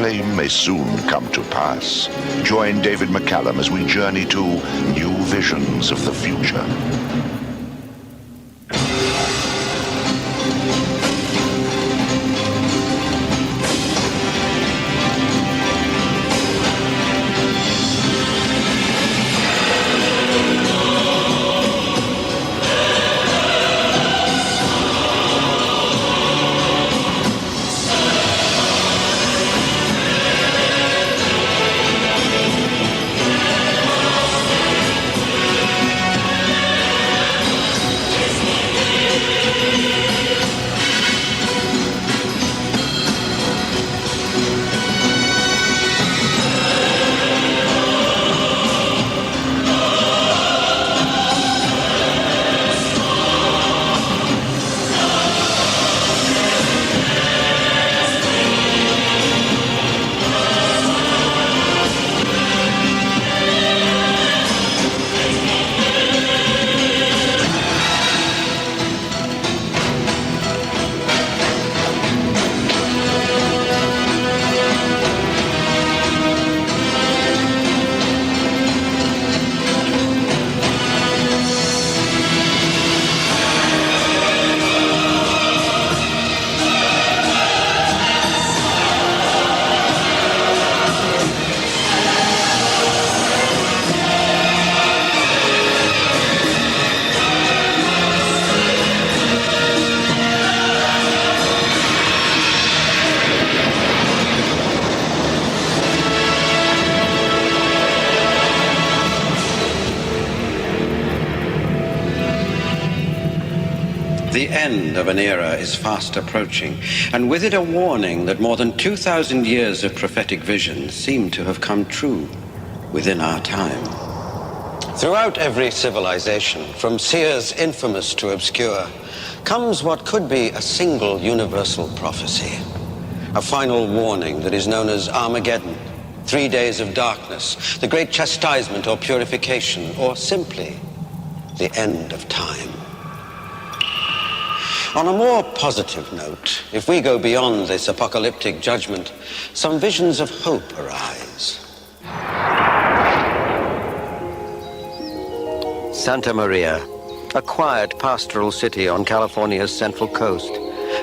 claim may soon come to pass. Join David McCallum as we journey to new visions of the future. The end of an era is fast approaching, and with it a warning that more than 2,000 years of prophetic vision seem to have come true within our time. Throughout every civilization, from seers infamous to obscure, comes what could be a single universal prophecy, a final warning that is known as Armageddon, 3 days of darkness, the great chastisement or purification, or simply the end of time. On a more positive note, if we go beyond this apocalyptic judgment, some visions of hope arise. Santa Maria, a quiet pastoral city on California's central coast,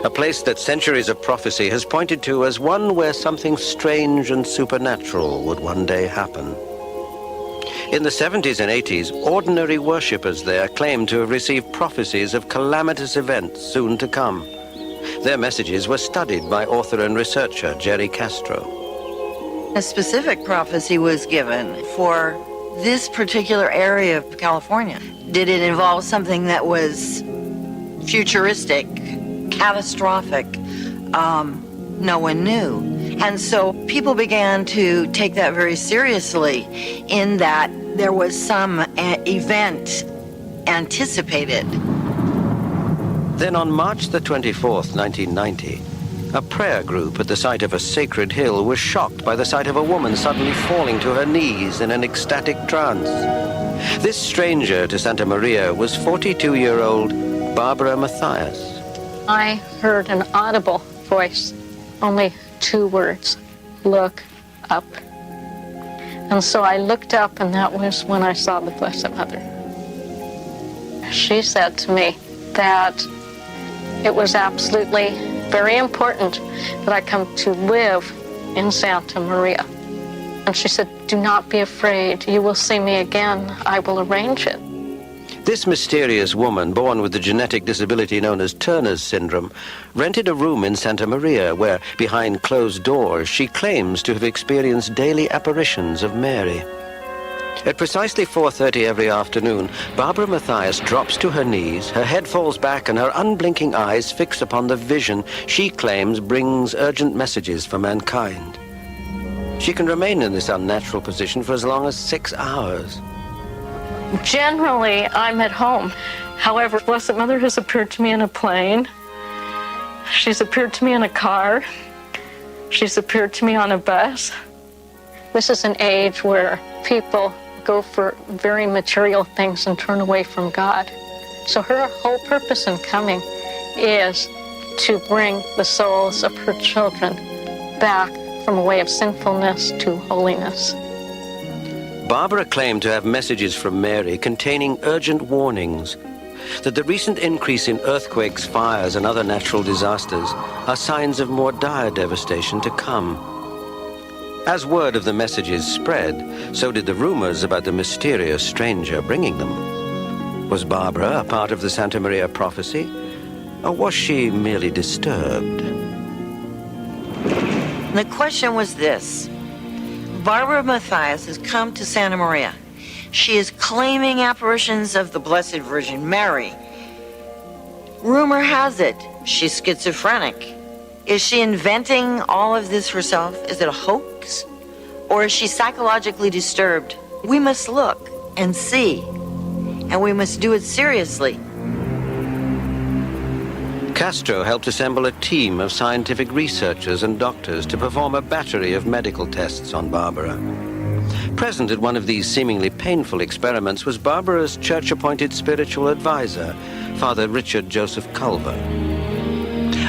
a place that centuries of prophecy has pointed to as one where something strange and supernatural would one day happen. In the 70s and 80s, ordinary worshippers there claimed to have received prophecies of calamitous events soon to come. Their messages were studied by author and researcher Jerry Castro. A specific prophecy was given for this particular area of California. Did it involve something that was futuristic, catastrophic? No one knew. And so people began to take that very seriously, in that there was some event anticipated. Then on March the 24th, 1990, a prayer group at the site of a sacred hill was shocked by the sight of a woman suddenly falling to her knees in an ecstatic trance. This stranger to Santa Maria was 42-year-old Barbara Mathias. I heard an audible voice, only 2 words: look up. And so I looked up, and that was when I saw the Blessed Mother. She said to me that it was absolutely very important that I come to live in Santa Maria. And she said, do not be afraid. You will see me again. I will arrange it. This mysterious woman, born with the genetic disability known as Turner's syndrome, rented a room in Santa Maria where, behind closed doors, she claims to have experienced daily apparitions of Mary. At precisely 4:30 every afternoon, Barbara Mathias drops to her knees, her head falls back, and her unblinking eyes fix upon the vision she claims brings urgent messages for mankind. She can remain in this unnatural position for as long as 6 hours. Generally, I'm at home. However, Blessed Mother has appeared to me in a plane. She's appeared to me in a car. She's appeared to me on a bus. This is an age where people go for very material things and turn away from God. So her whole purpose in coming is to bring the souls of her children back from a way of sinfulness to holiness. Barbara claimed to have messages from Mary containing urgent warnings that the recent increase in earthquakes, fires, and other natural disasters are signs of more dire devastation to come. As word of the messages spread, so did the rumors about the mysterious stranger bringing them. Was Barbara a part of the Santa Maria prophecy, or was she merely disturbed? The question was this. Barbara Matthias has come to Santa Maria. She is claiming apparitions of the Blessed Virgin Mary. Rumor has it she's schizophrenic. Is she inventing all of this herself? Is it a hoax? Or is she psychologically disturbed? We must look and see, and we must do it seriously. Castro helped assemble a team of scientific researchers and doctors to perform a battery of medical tests on Barbara. Present at one of these seemingly painful experiments was Barbara's church-appointed spiritual advisor, Father Richard Joseph Culver.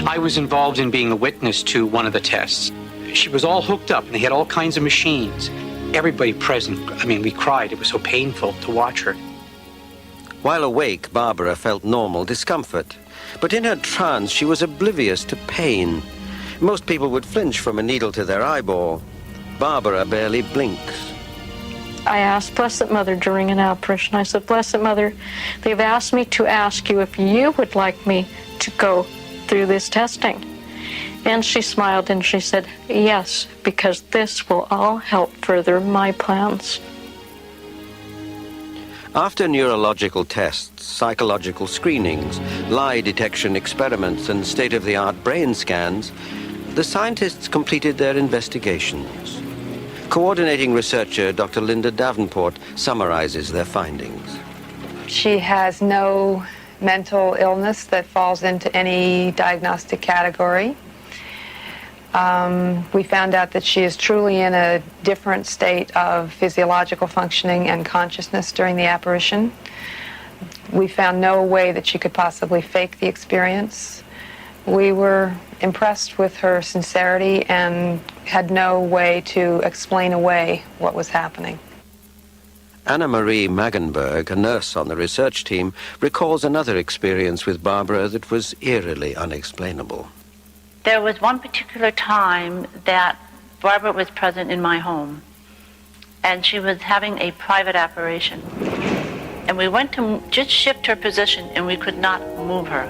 I was involved in being a witness to one of the tests. She was all hooked up, and they had all kinds of machines. Everybody present, we cried. It was so painful to watch her. While awake, Barbara felt normal discomfort. But in her trance, she was oblivious to pain. Most people would flinch from a needle to their eyeball. Barbara barely blinks. I asked Blessed Mother during an apparition, I said, Blessed Mother, they've asked me to ask you if you would like me to go through this testing. And she smiled and she said, yes, because this will all help further my plans. After neurological tests, psychological screenings, lie detection experiments, and state-of-the-art brain scans, the scientists completed their investigations. Coordinating researcher Dr. Linda Davenport summarizes their findings. She has no mental illness that falls into any diagnostic category. We found out that she is truly in a different state of physiological functioning and consciousness during the apparition. We found no way that she could possibly fake the experience. We were impressed with her sincerity and had no way to explain away what was happening. Anna Marie Magenberg, a nurse on the research team, recalls another experience with Barbara that was eerily unexplainable. There was one particular time that Barbara was present in my home, and she was having a private apparition. And we went to just shift her position, and we could not move her,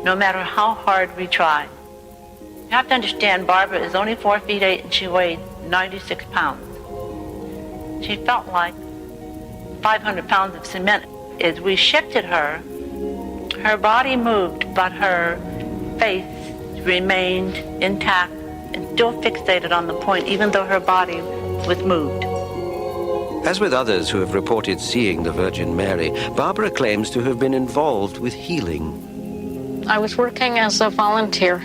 no matter how hard we tried. You have to understand, Barbara is only 4 feet 8, and she weighed 96 pounds. She felt like 500 pounds of cement. As we shifted her, her body moved, but her face remained intact and still fixated on the point, even though her body was moved. As with others who have reported seeing the Virgin Mary, Barbara claims to have been involved with healing. I was working as a volunteer,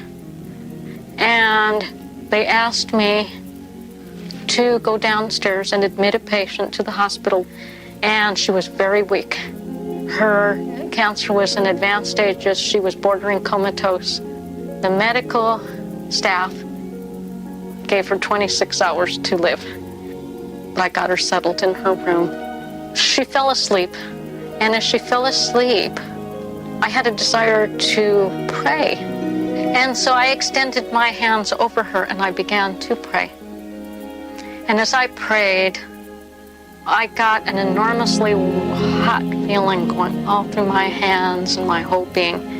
and they asked me to go downstairs and admit a patient to the hospital, and she was very weak. Her cancer was in advanced stages. She was bordering comatose. The medical staff gave her 26 hours to live. I got her settled in her room. She fell asleep, and as she fell asleep, I had a desire to pray. And so I extended my hands over her, and I began to pray. And as I prayed, I got an enormously hot feeling going all through my hands and my whole being.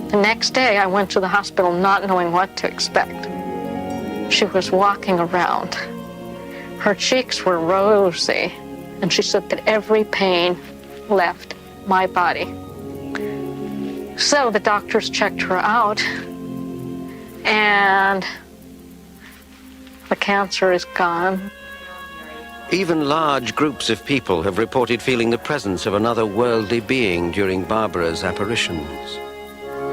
The next day, I went to the hospital not knowing what to expect. She was walking around. Her cheeks were rosy, and she said that every pain left my body. So the doctors checked her out, and the cancer is gone. Even large groups of people have reported feeling the presence of another worldly being during Barbara's apparitions.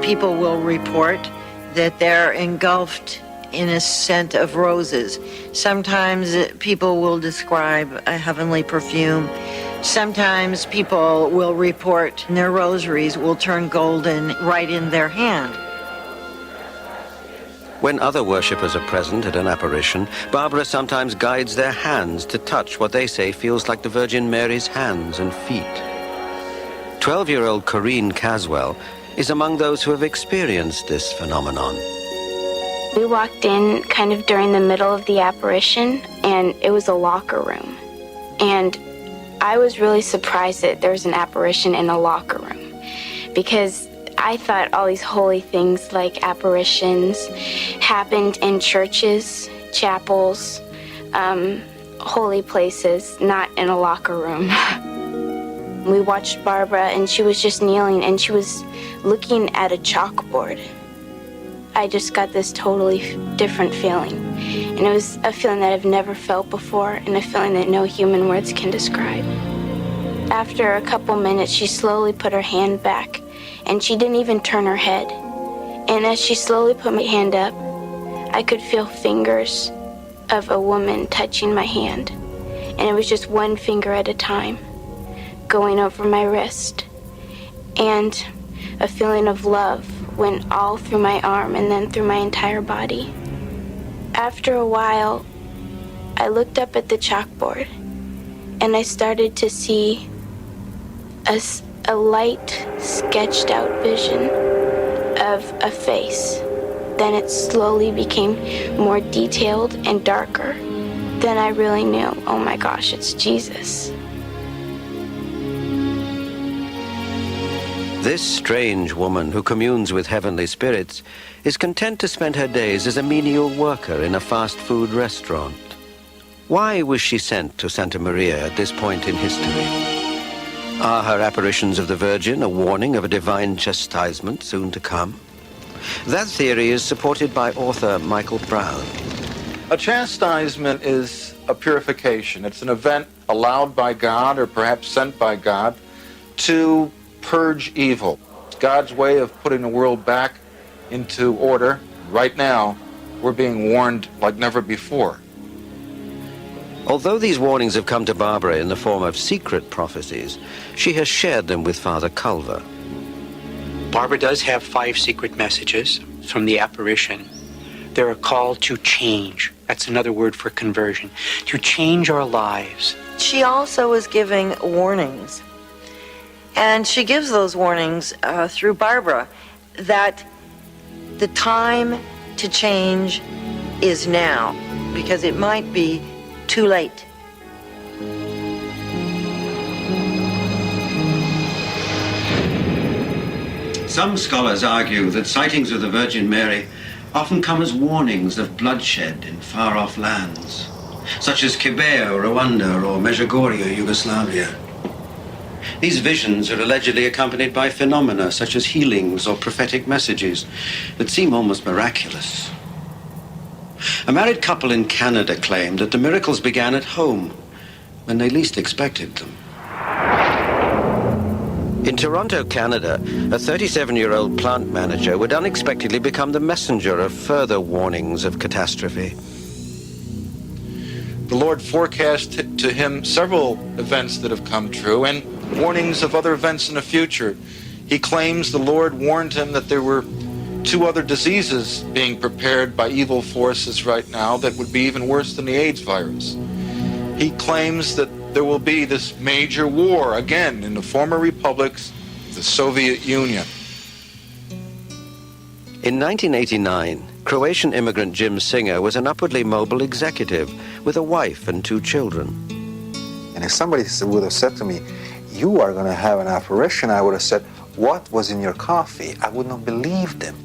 People will report that they're engulfed in a scent of roses. Sometimes people will describe a heavenly perfume. Sometimes people will report their rosaries will turn golden right in their hand. When other worshippers are present at an apparition, Barbara sometimes guides their hands to touch what they say feels like the Virgin Mary's hands and feet. 12-year-old Corinne Caswell is among those who have experienced this phenomenon. We walked in kind of during the middle of the apparition, and it was a locker room. And I was really surprised that there was an apparition in a locker room, because I thought all these holy things like apparitions happened in churches, chapels, holy places, not in a locker room. We watched Barbara, and she was just kneeling, and she was looking at a chalkboard. I just got this totally different feeling. And it was a feeling that I've never felt before, and a feeling that no human words can describe. After a couple minutes, she slowly put her hand back, and she didn't even turn her head. And as she slowly put my hand up, I could feel fingers of a woman touching my hand. And it was just one finger at a time, going over my wrist. And a feeling of love went all through my arm and then through my entire body. After a while, I looked up at the chalkboard, and I started to see a light, sketched out vision of a face. Then it slowly became more detailed and darker. Then I really knew, oh my gosh, it's Jesus. This strange woman who communes with heavenly spirits is content to spend her days as a menial worker in a fast food restaurant. Why was she sent to Santa Maria at this point in history? Are her apparitions of the Virgin a warning of a divine chastisement soon to come? That theory is supported by author Michael Brown. A chastisement is a purification. It's an event allowed by God, or perhaps sent by God, to purge evil. It's God's way of putting the world back into order. Right now, we're being warned like never before. Although these warnings have come to Barbara in the form of secret prophecies, she has shared them with Father Culver. Barbara does have 5 secret messages from the apparition. They're a call to change. That's another word for conversion. To change our lives. She also is giving warnings. And she gives those warnings through Barbara, that the time to change is now, because it might be too late. Some scholars argue that sightings of the Virgin Mary often come as warnings of bloodshed in far-off lands, such as Kibea, Rwanda, or Medjugorje, Yugoslavia. These visions are allegedly accompanied by phenomena such as healings or prophetic messages that seem almost miraculous. A married couple in Canada claimed that the miracles began at home when they least expected them. In Toronto, Canada, a 37-year-old plant manager would unexpectedly become the messenger of further warnings of catastrophe. The Lord forecast to him several events that have come true and warnings of other events in the future. He claims the Lord warned him that there were 2 other diseases being prepared by evil forces right now that would be even worse than the AIDS virus. He claims that there will be this major war again in the former republics of the Soviet Union. In 1989, Croatian immigrant Jim Singer was an upwardly mobile executive with a wife and 2 children. And if somebody would have said to me, "You are going to have an apparition," I would have said, "What was in your coffee?" I would not believe them.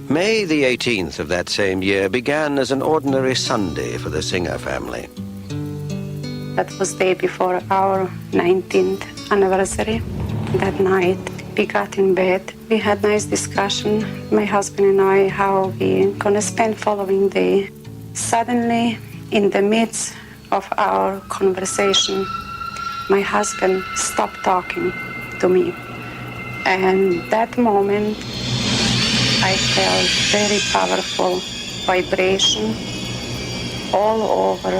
May the 18th of that same year began as an ordinary Sunday for the Singer family. That was the day before our 19th anniversary. That night, we got in bed. We had nice discussion, my husband and I, how we gonna spend following day. Suddenly, in the midst of our conversation, my husband stopped talking to me. And that moment, I felt very powerful vibration all over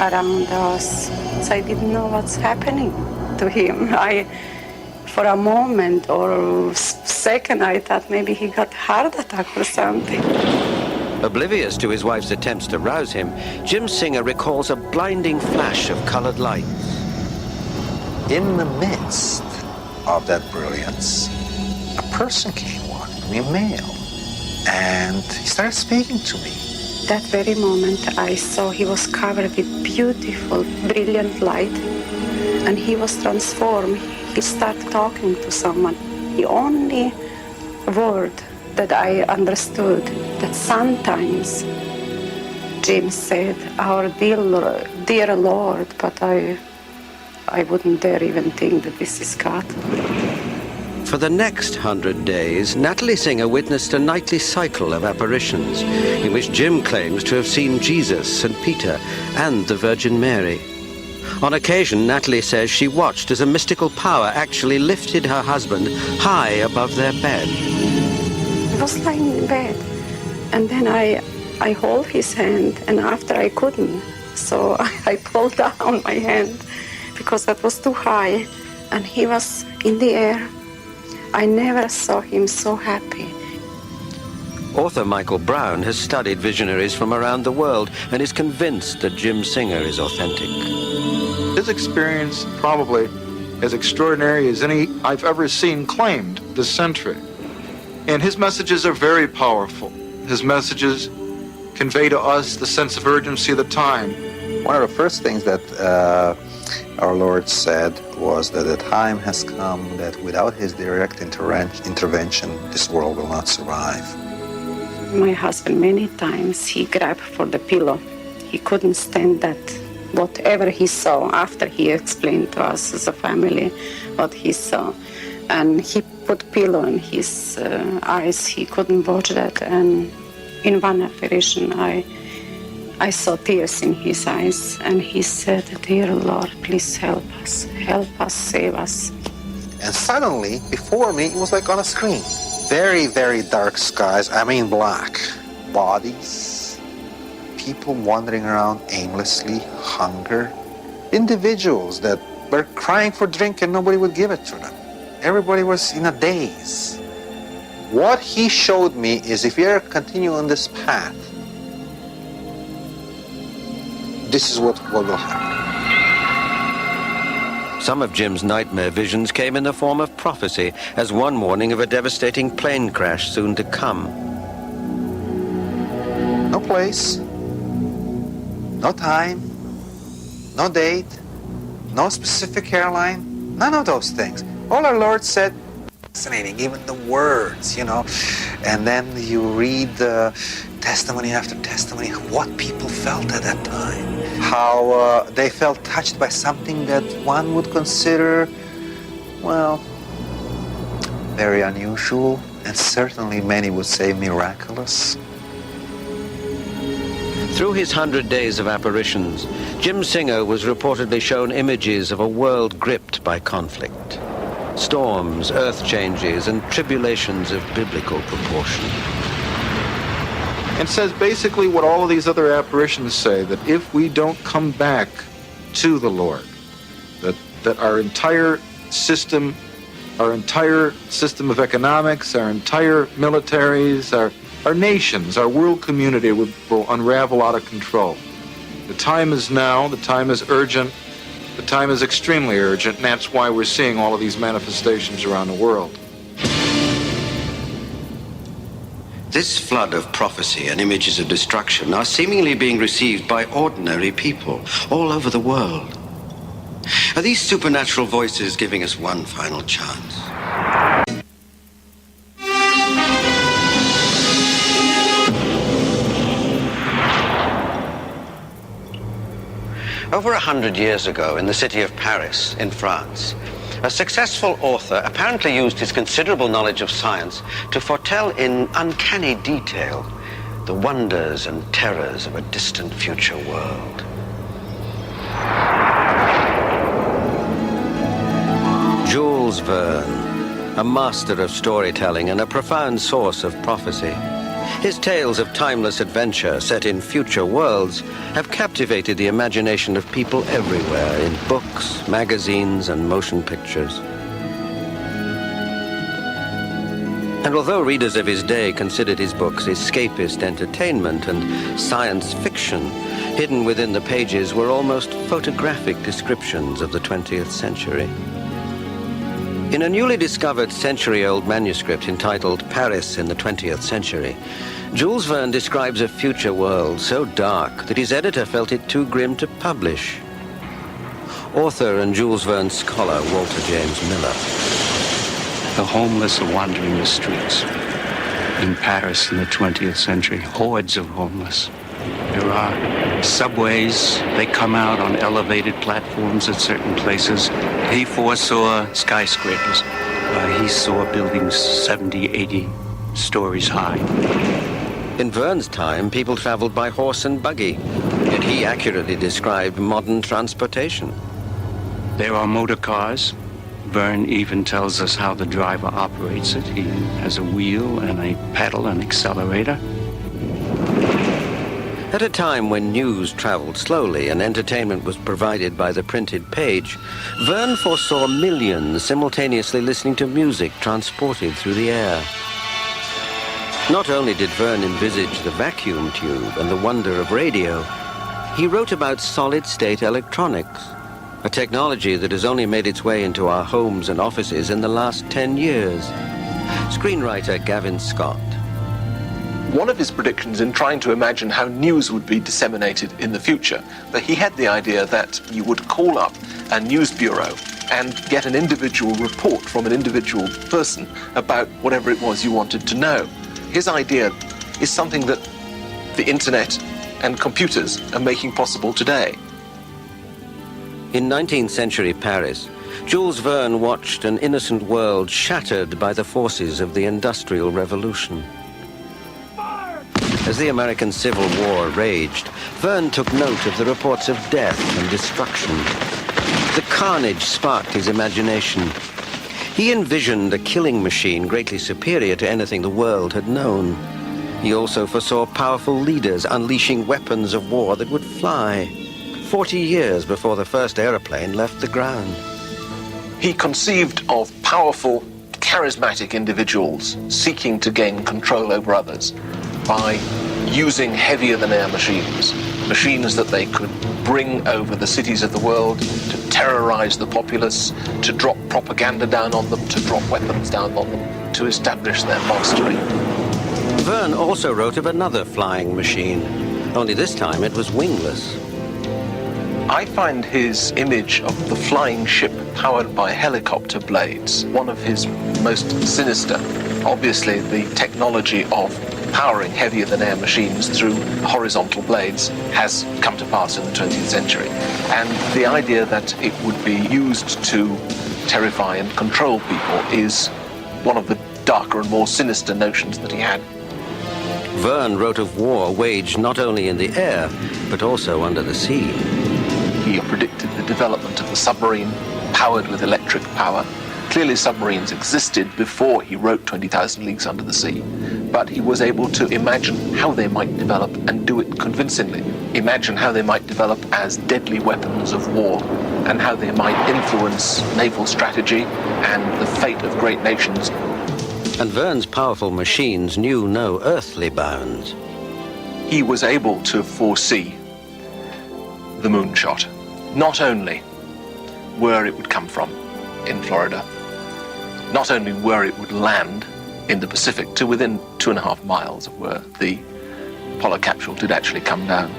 around us. So I didn't know what's happening to him. For a moment or second, I thought maybe he got heart attack or something. Oblivious to his wife's attempts to rouse him, Jim Singer recalls a blinding flash of colored light. In the midst of that brilliance, a person came walking me, a male, and he started speaking to me. That very moment I saw he was covered with beautiful, brilliant light, and he was transformed. He started talking to someone. The only word that I understood, that sometimes Jim said, our dear Lord, but I wouldn't dare even think that this is God. For the next 100 days, Natalie Singer witnessed a nightly cycle of apparitions in which Jim claims to have seen Jesus, St. Peter, and the Virgin Mary. On occasion, Natalie says she watched as a mystical power actually lifted her husband high above their bed. I was lying in bed, and then I hold his hand, and after I couldn't, so I pulled down my hand because that was too high, and he was in the air. I never saw him so happy. Author Michael Brown has studied visionaries from around the world and is convinced that Jim Singer is authentic. His experience, probably as extraordinary as any I've ever seen claimed this century. And his messages are very powerful. His messages convey to us the sense of urgency of the time. One of the first things that our Lord said was that the time has come that without his direct intervention, this world will not survive. My husband, many times, he grabbed for the pillow. He couldn't stand that. Whatever he saw, after he explained to us as a family what he saw, and he put pillow in his eyes. He couldn't watch that. And in one apparition, I saw tears in his eyes, and he said, "Dear Lord, please help us, save us." And suddenly, before me, it was like on a screen. Very, very dark skies, I mean black. Bodies, people wandering around aimlessly, hunger. Individuals that were crying for drink and nobody would give it to them. Everybody was in a daze. What he showed me is if you continue on this path, this is what will happen. Some of Jim's nightmare visions came in the form of prophecy, as one warning of a devastating plane crash soon to come. No place, no time, no date, no specific airline, none of those things. All our Lord said, fascinating, even the words, you know. And then you read testimony after testimony, what people felt at that time. How they felt touched by something that one would consider, well, very unusual, and certainly many would say miraculous. Through his 100 days of apparitions, Jim Singer was reportedly shown images of a world gripped by conflict. Storms, earth changes, and tribulations of biblical proportion. And says basically what all of these other apparitions say, that if we don't come back to the Lord, that our entire system of economics, our entire militaries, our nations, our world community will unravel out of control. The time is now, the time is urgent, the time is extremely urgent, and that's why we're seeing all of these manifestations around the world. This flood of prophecy and images of destruction are seemingly being received by ordinary people all over the world. Are these supernatural voices giving us one final chance? Over 100 years ago, in the city of Paris, in France, a successful author apparently used his considerable knowledge of science to foretell in uncanny detail the wonders and terrors of a distant future world. Jules Verne, a master of storytelling and a profound source of prophecy. His tales of timeless adventure set in future worlds have captivated the imagination of people everywhere in books, magazines, and motion pictures. And although readers of his day considered his books escapist entertainment and science fiction, hidden within the pages were almost photographic descriptions of the 20th century. In a newly discovered century-old manuscript entitled Paris in the 20th Century, Jules Verne describes a future world so dark that his editor felt it too grim to publish. Author and Jules Verne scholar Walter James Miller. The homeless are wandering the streets. In Paris in the 20th century, hordes of homeless. There are subways. They come out on elevated platforms at certain places. He foresaw skyscrapers. He saw buildings 70, 80 stories high. In Verne's time, people traveled by horse and buggy, yet he accurately described modern transportation. There are motor cars. Verne even tells us how the driver operates it. He has a wheel and a pedal and accelerator. At a time when news traveled slowly and entertainment was provided by the printed page, Verne foresaw millions simultaneously listening to music transported through the air. Not only did Verne envisage the vacuum tube and the wonder of radio, he wrote about solid-state electronics, a technology that has only made its way into our homes and offices in the last 10 years. Screenwriter Gavin Scott. One of his predictions in trying to imagine how news would be disseminated in the future, that he had the idea that you would call up a news bureau and get an individual report from an individual person about whatever it was you wanted to know. His idea is something that the internet and computers are making possible today. In 19th century Paris, Jules Verne watched an innocent world shattered by the forces of the Industrial Revolution. As the American Civil War raged, Verne took note of the reports of death and destruction. The carnage sparked his imagination. He envisioned a killing machine greatly superior to anything the world had known. He also foresaw powerful leaders unleashing weapons of war that would fly, 40 years before the first aeroplane left the ground. He conceived of powerful, charismatic individuals seeking to gain control over others by using heavier-than-air machines, machines that they could bring over the cities of the world to terrorize the populace, to drop propaganda down on them, to drop weapons down on them, to establish their mastery. Verne also wrote of another flying machine, only this time it was wingless. I find his image of the flying ship powered by helicopter blades one of his most sinister. Obviously, the technology of powering heavier-than-air machines through horizontal blades has come to pass in the 20th century. And the idea that it would be used to terrify and control people is one of the darker and more sinister notions that he had. Verne wrote of war waged not only in the air, but also under the sea. He predicted the development of the submarine powered with electric power. Clearly submarines existed before he wrote 20,000 Leagues Under the Sea, but he was able to imagine how they might develop and do it convincingly. Imagine how they might develop as deadly weapons of war and how they might influence naval strategy and the fate of great nations. And Verne's powerful machines knew no earthly bounds. He was able to foresee the moonshot, not only where it would come from in Florida, not only where it would land in the Pacific to within 2.5 miles of where the Apollo capsule did actually come down,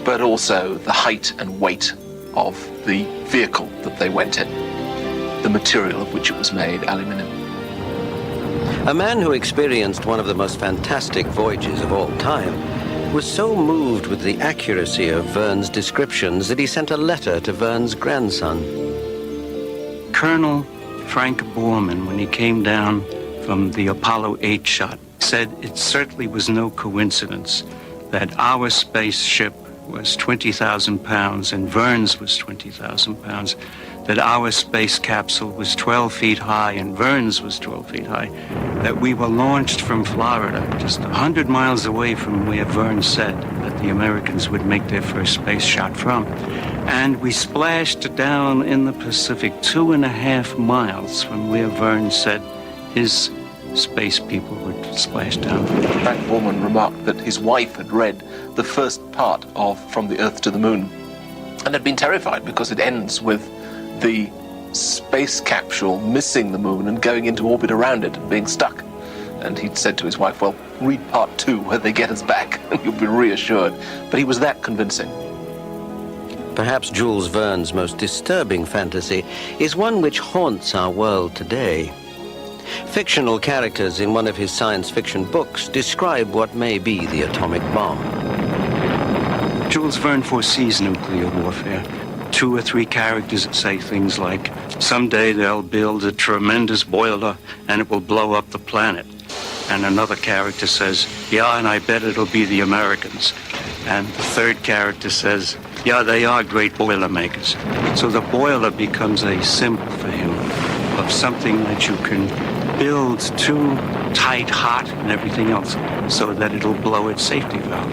but also the height and weight of the vehicle that they went in, the material of which it was made, aluminum. A man who experienced one of the most fantastic voyages of all time was so moved with the accuracy of Verne's descriptions that he sent a letter to Verne's grandson. Colonel Frank Borman, when he came down from the Apollo 8 shot, said it certainly was no coincidence that our spaceship was 20,000 pounds and Verne's was 20,000 pounds, that our space capsule was 12 feet high and Verne's was 12 feet high, that we were launched from Florida, just 100 miles away from where Verne said that the Americans would make their first space shot from. And we splashed down in the Pacific 2.5 miles from where Verne said his space people would splash down. Frank Borman remarked that his wife had read the first part of From the Earth to the Moon and had been terrified because it ends with the space capsule missing the moon and going into orbit around it and being stuck. And he'd said to his wife, well, read part 2 where they get us back and you'll be reassured. But he was that convincing. Perhaps Jules Verne's most disturbing fantasy is one which haunts our world today. Fictional characters in one of his science fiction books describe what may be the atomic bomb. Jules Verne foresees nuclear warfare. 2 or 3 characters say things like, someday they'll build a tremendous boiler and it will blow up the planet. And another character says, yeah, and I bet it'll be the Americans. And the third character says, yeah, they are great boiler makers. So the boiler becomes a symbol for him of something that you can build too tight, hot, and everything else so that it'll blow its safety valve.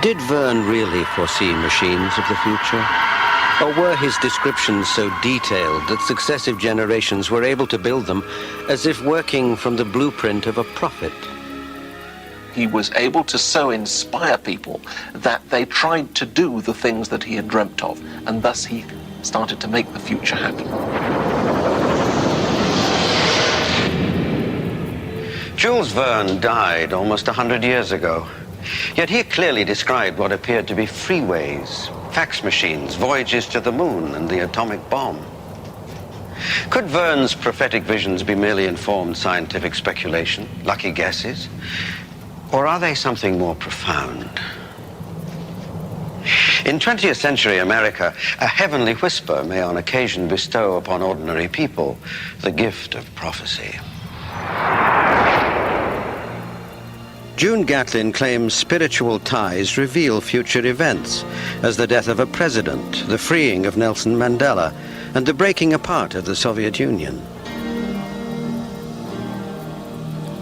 Did Verne really foresee machines of the future? Or were his descriptions so detailed that successive generations were able to build them as if working from the blueprint of a prophet? He was able to so inspire people that they tried to do the things that he had dreamt of, and thus he started to make the future happen. Jules Verne died almost 100 years ago. Yet he clearly described what appeared to be freeways, fax machines, voyages to the moon, and the atomic bomb. Could Verne's prophetic visions be merely informed scientific speculation, lucky guesses? Or are they something more profound? In 20th century America, a heavenly whisper may on occasion bestow upon ordinary people the gift of prophecy. June Gatlin claims spiritual ties reveal future events, as the death of a president, the freeing of Nelson Mandela, and the breaking apart of the Soviet Union.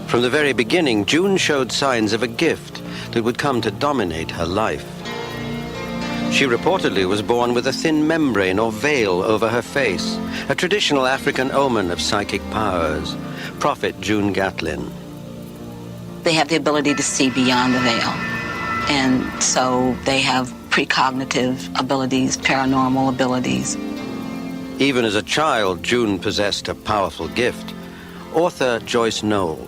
From the very beginning, June showed signs of a gift that would come to dominate her life. She reportedly was born with a thin membrane or veil over her face, a traditional African omen of psychic powers. Prophet June Gatlin. They have the ability to see beyond the veil. And so they have precognitive abilities, paranormal abilities. Even as a child, June possessed a powerful gift. Author Joyce Knoll.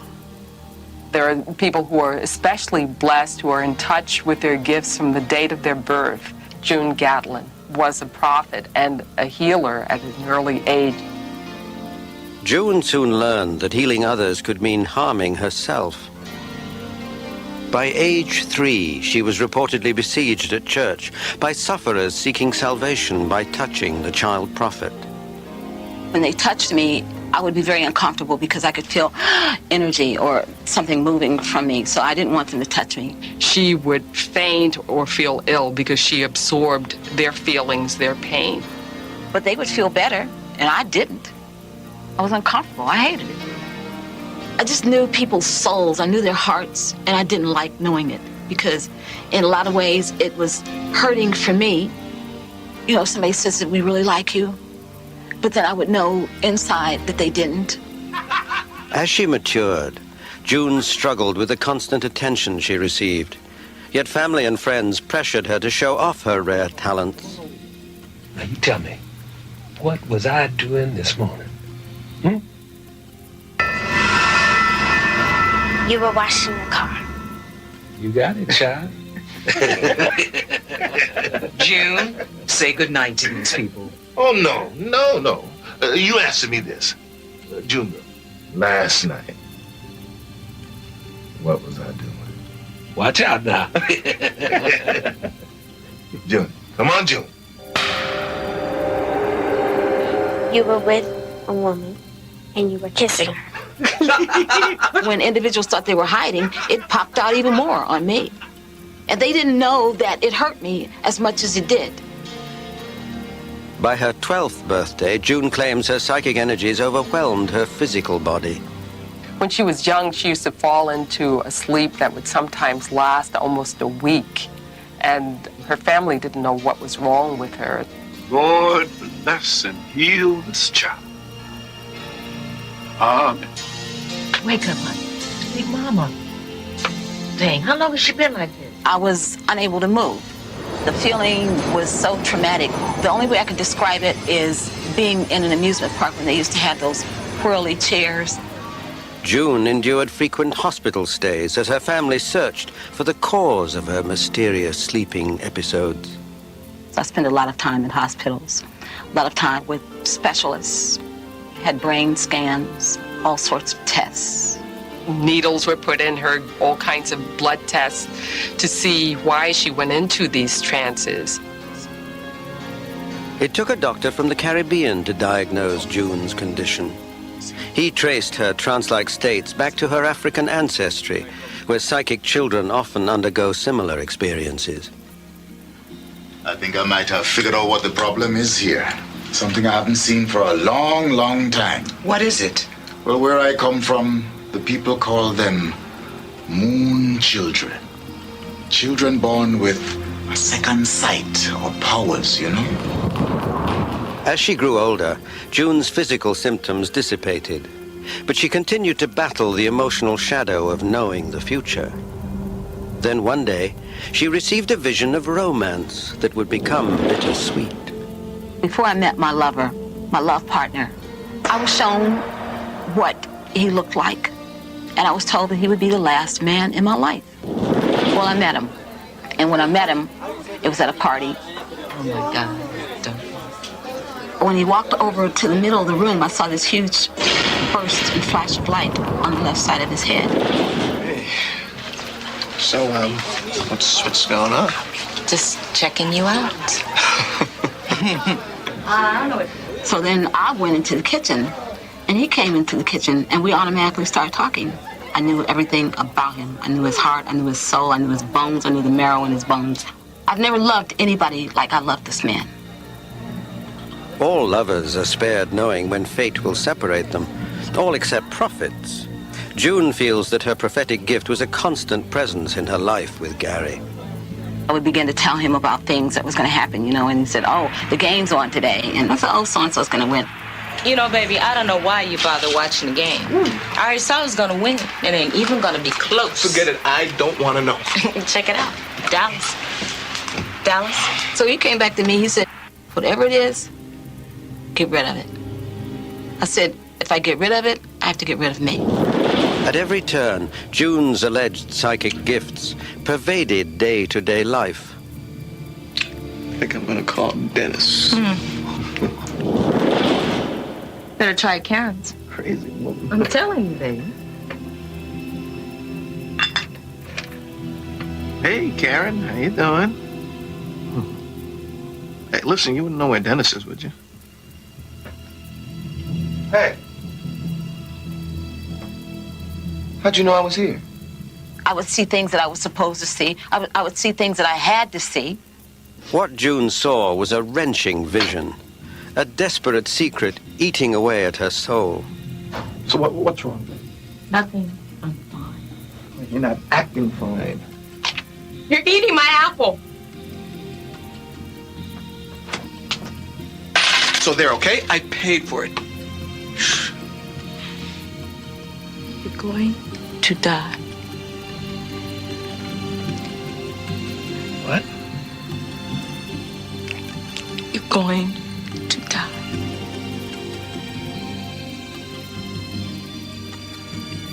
There are people who are especially blessed, who are in touch with their gifts from the date of their birth. June Gatlin was a prophet and a healer at an early age. June soon learned that healing others could mean harming herself. By age 3, she was reportedly besieged at church by sufferers seeking salvation by touching the child prophet. When they touched me, I would be very uncomfortable because I could feel energy or something moving from me, so I didn't want them to touch me. She would faint or feel ill because she absorbed their feelings, their pain. But they would feel better, and I didn't. I was uncomfortable. I hated it. I just knew people's souls. I knew their hearts, and I didn't like knowing it because in a lot of ways it was hurting for me. You know, if somebody says that we really like you, but then I would know inside that they didn't. As she matured, June struggled with the constant attention she received. Yet family and friends pressured her to show off her rare talents. Now you tell me, what was I doing this morning? You were washing the car. You got it, child. June, say goodnight to these people. Oh, no. You answer me this. June, last night, what was I doing? Watch out now. June, come on, June. You were with a woman and you were kissing her. When individuals thought they were hiding, it popped out even more on me. And they didn't know that it hurt me as much as it did. By her 12th birthday, June claims her psychic energies overwhelmed her physical body. When she was young, she used to fall into a sleep that would sometimes last almost a week. And her family didn't know what was wrong with her. Lord, bless and heal this child. Wake up, honey. Big mama. Dang, how long has she been like this? I was unable to move. The feeling was so traumatic. The only way I could describe it is being in an amusement park when they used to have those whirly chairs. June endured frequent hospital stays as her family searched for the cause of her mysterious sleeping episodes. I spent a lot of time in hospitals, a lot of time with specialists, had brain scans, all sorts of tests. Needles were put in her, all kinds of blood tests to see why she went into these trances. It took a doctor from the Caribbean to diagnose June's condition. He traced her trance-like states back to her African ancestry, where psychic children often undergo similar experiences. I think I might have figured out what the problem is here. Something I haven't seen for a long, long time. What is it? Well, where I come from, the people call them moon children. Children born with a second sight or powers, you know? As she grew older, June's physical symptoms dissipated, but she continued to battle the emotional shadow of knowing the future. Then one day, she received a vision of romance that would become bittersweet. Before I met my lover, my love partner, I was shown what he looked like, and I was told that he would be the last man in my life. Well, I met him, and when I met him, it was at a party. Oh my God. When he walked over to the middle of the room, I saw this huge burst and flash of light on the left side of his head. Hey. So, what's going on? Just checking you out. So then I went into the kitchen, and he came into the kitchen, and we automatically started talking. I knew everything about him. I knew his heart, I knew his soul, I knew his bones, I knew the marrow in his bones. I've never loved anybody like I loved this man. All lovers are spared knowing when fate will separate them, all except prophets. June feels that her prophetic gift was a constant presence in her life with Gary. I would begin to tell him about things that was going to happen, you know, and he said, oh, the game's on today. And I said, oh, so-and-so's going to win. You know, baby, I don't know why you bother watching the game. I already saw who's going to win. It ain't even going to be close. Forget it. I don't want to know. Check it out. Dallas. Dallas. So he came back to me. He said, whatever it is, get rid of it. I said, if I get rid of it, I have to get rid of me. At every turn, June's alleged psychic gifts pervaded day-to-day life. I think I'm going to call Dennis. Better try Karen's. Crazy woman. I'm telling you, baby. Hey, Karen, how you doing? Hey, listen, you wouldn't know where Dennis is, would you? Hey. How'd you know I was here? I would see things that I was supposed to see. I would see things that I had to see. What June saw was a wrenching vision, a desperate secret eating away at her soul. So what's wrong? Nothing. I'm fine. You're not acting fine. You're eating my apple. So they're okay? I paid for it. You're going to die. What? You're going to die.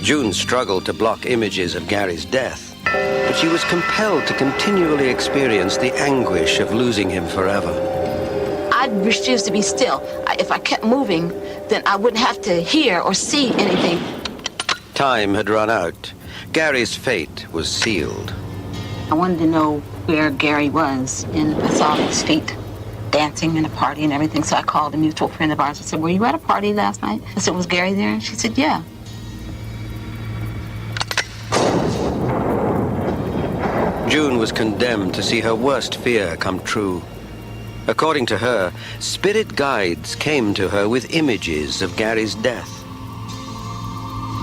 June struggled to block images of Gary's death, but she was compelled to continually experience the anguish of losing him forever. I refused to be still. If I kept moving, then I wouldn't have to hear or see anything. Time had run out. Gary's fate was sealed. I wanted to know where Gary was, and I saw his feet dancing in a party and everything, so I called a mutual friend of ours. I said, were you at a party last night? I said, was Gary there? And she said, yeah. June was condemned to see her worst fear come true. According to her, spirit guides came to her with images of Gary's death.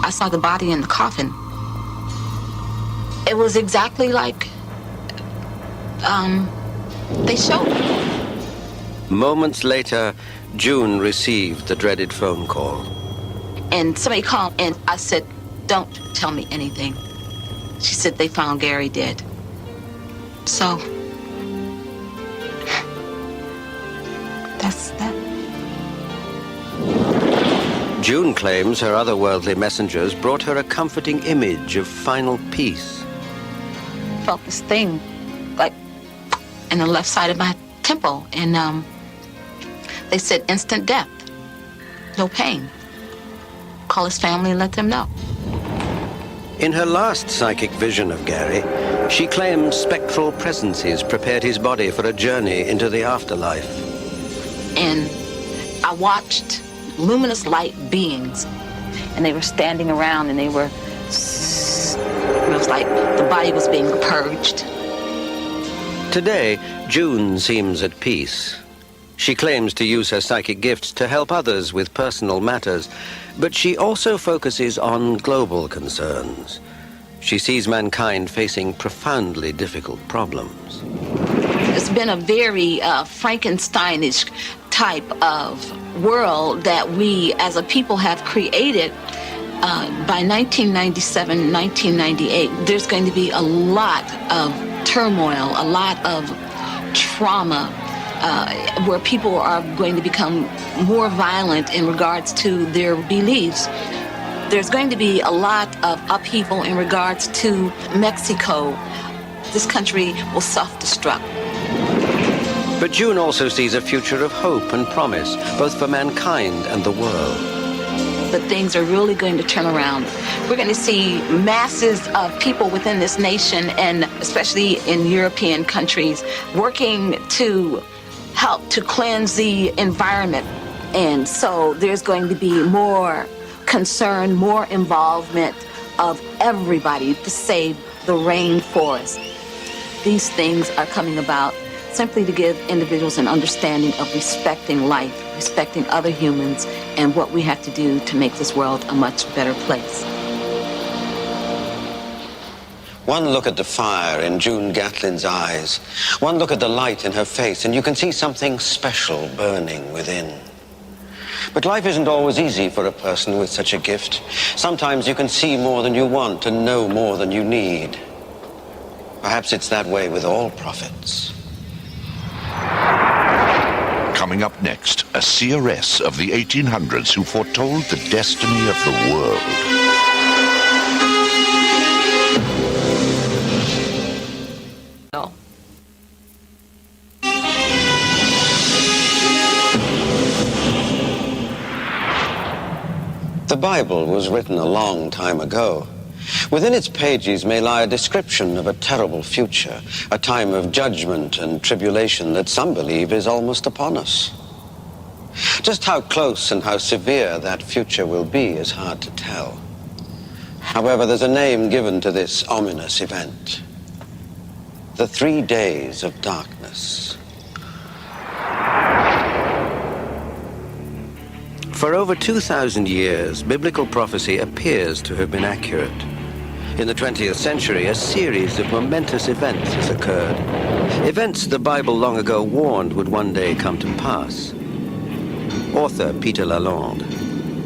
I saw the body in the coffin. It was exactly like, they showed me. Moments later, June received the dreaded phone call. And somebody called, and I said, don't tell me anything. She said they found Gary dead. So, that's that. June claims her otherworldly messengers brought her a comforting image of final peace. I felt this thing, like, in the left side of my temple, and they said instant death, no pain. Call his family and let them know. In her last psychic vision of Gary, she claimed spectral presences prepared his body for a journey into the afterlife. And I watched luminous light beings, and they were standing around, and they were, it was like the body was being purged. Today, June seems at peace. She claims to use her psychic gifts to help others with personal matters, but she also focuses on global concerns. She sees mankind facing profoundly difficult problems. It's been a very Frankensteinish type of world that we as a people have created. By 1997, 1998, there's going to be a lot of turmoil, a lot of trauma, where people are going to become more violent in regards to their beliefs. There's going to be a lot of upheaval in regards to Mexico. This country will self-destruct. But June also sees a future of hope and promise, both for mankind and the world. But things are really going to turn around. We're going to see masses of people within this nation, and especially in European countries, working to help to cleanse the environment. And so there's going to be more concern, more involvement of everybody to save the rainforest. These things are coming about simply to give individuals an understanding of respecting life, respecting other humans, and what we have to do to make this world a much better place. One look at the fire in June Gatlin's eyes, one look at the light in her face, and you can see something special burning within. But life isn't always easy for a person with such a gift. Sometimes you can see more than you want and know more than you need. Perhaps it's that way with all prophets. Coming up next, a seeress of the 1800s who foretold the destiny of the world. No. The Bible was written a long time ago. Within its pages may lie a description of a terrible future, a time of judgment and tribulation that some believe is almost upon us. Just how close and how severe that future will be is hard to tell. However, there's a name given to this ominous event: the 3 days of darkness. For over 2,000 years, biblical prophecy appears to have been accurate. In the 20th century, a series of momentous events has occurred. Events the Bible long ago warned would one day come to pass. Author Peter Lalonde.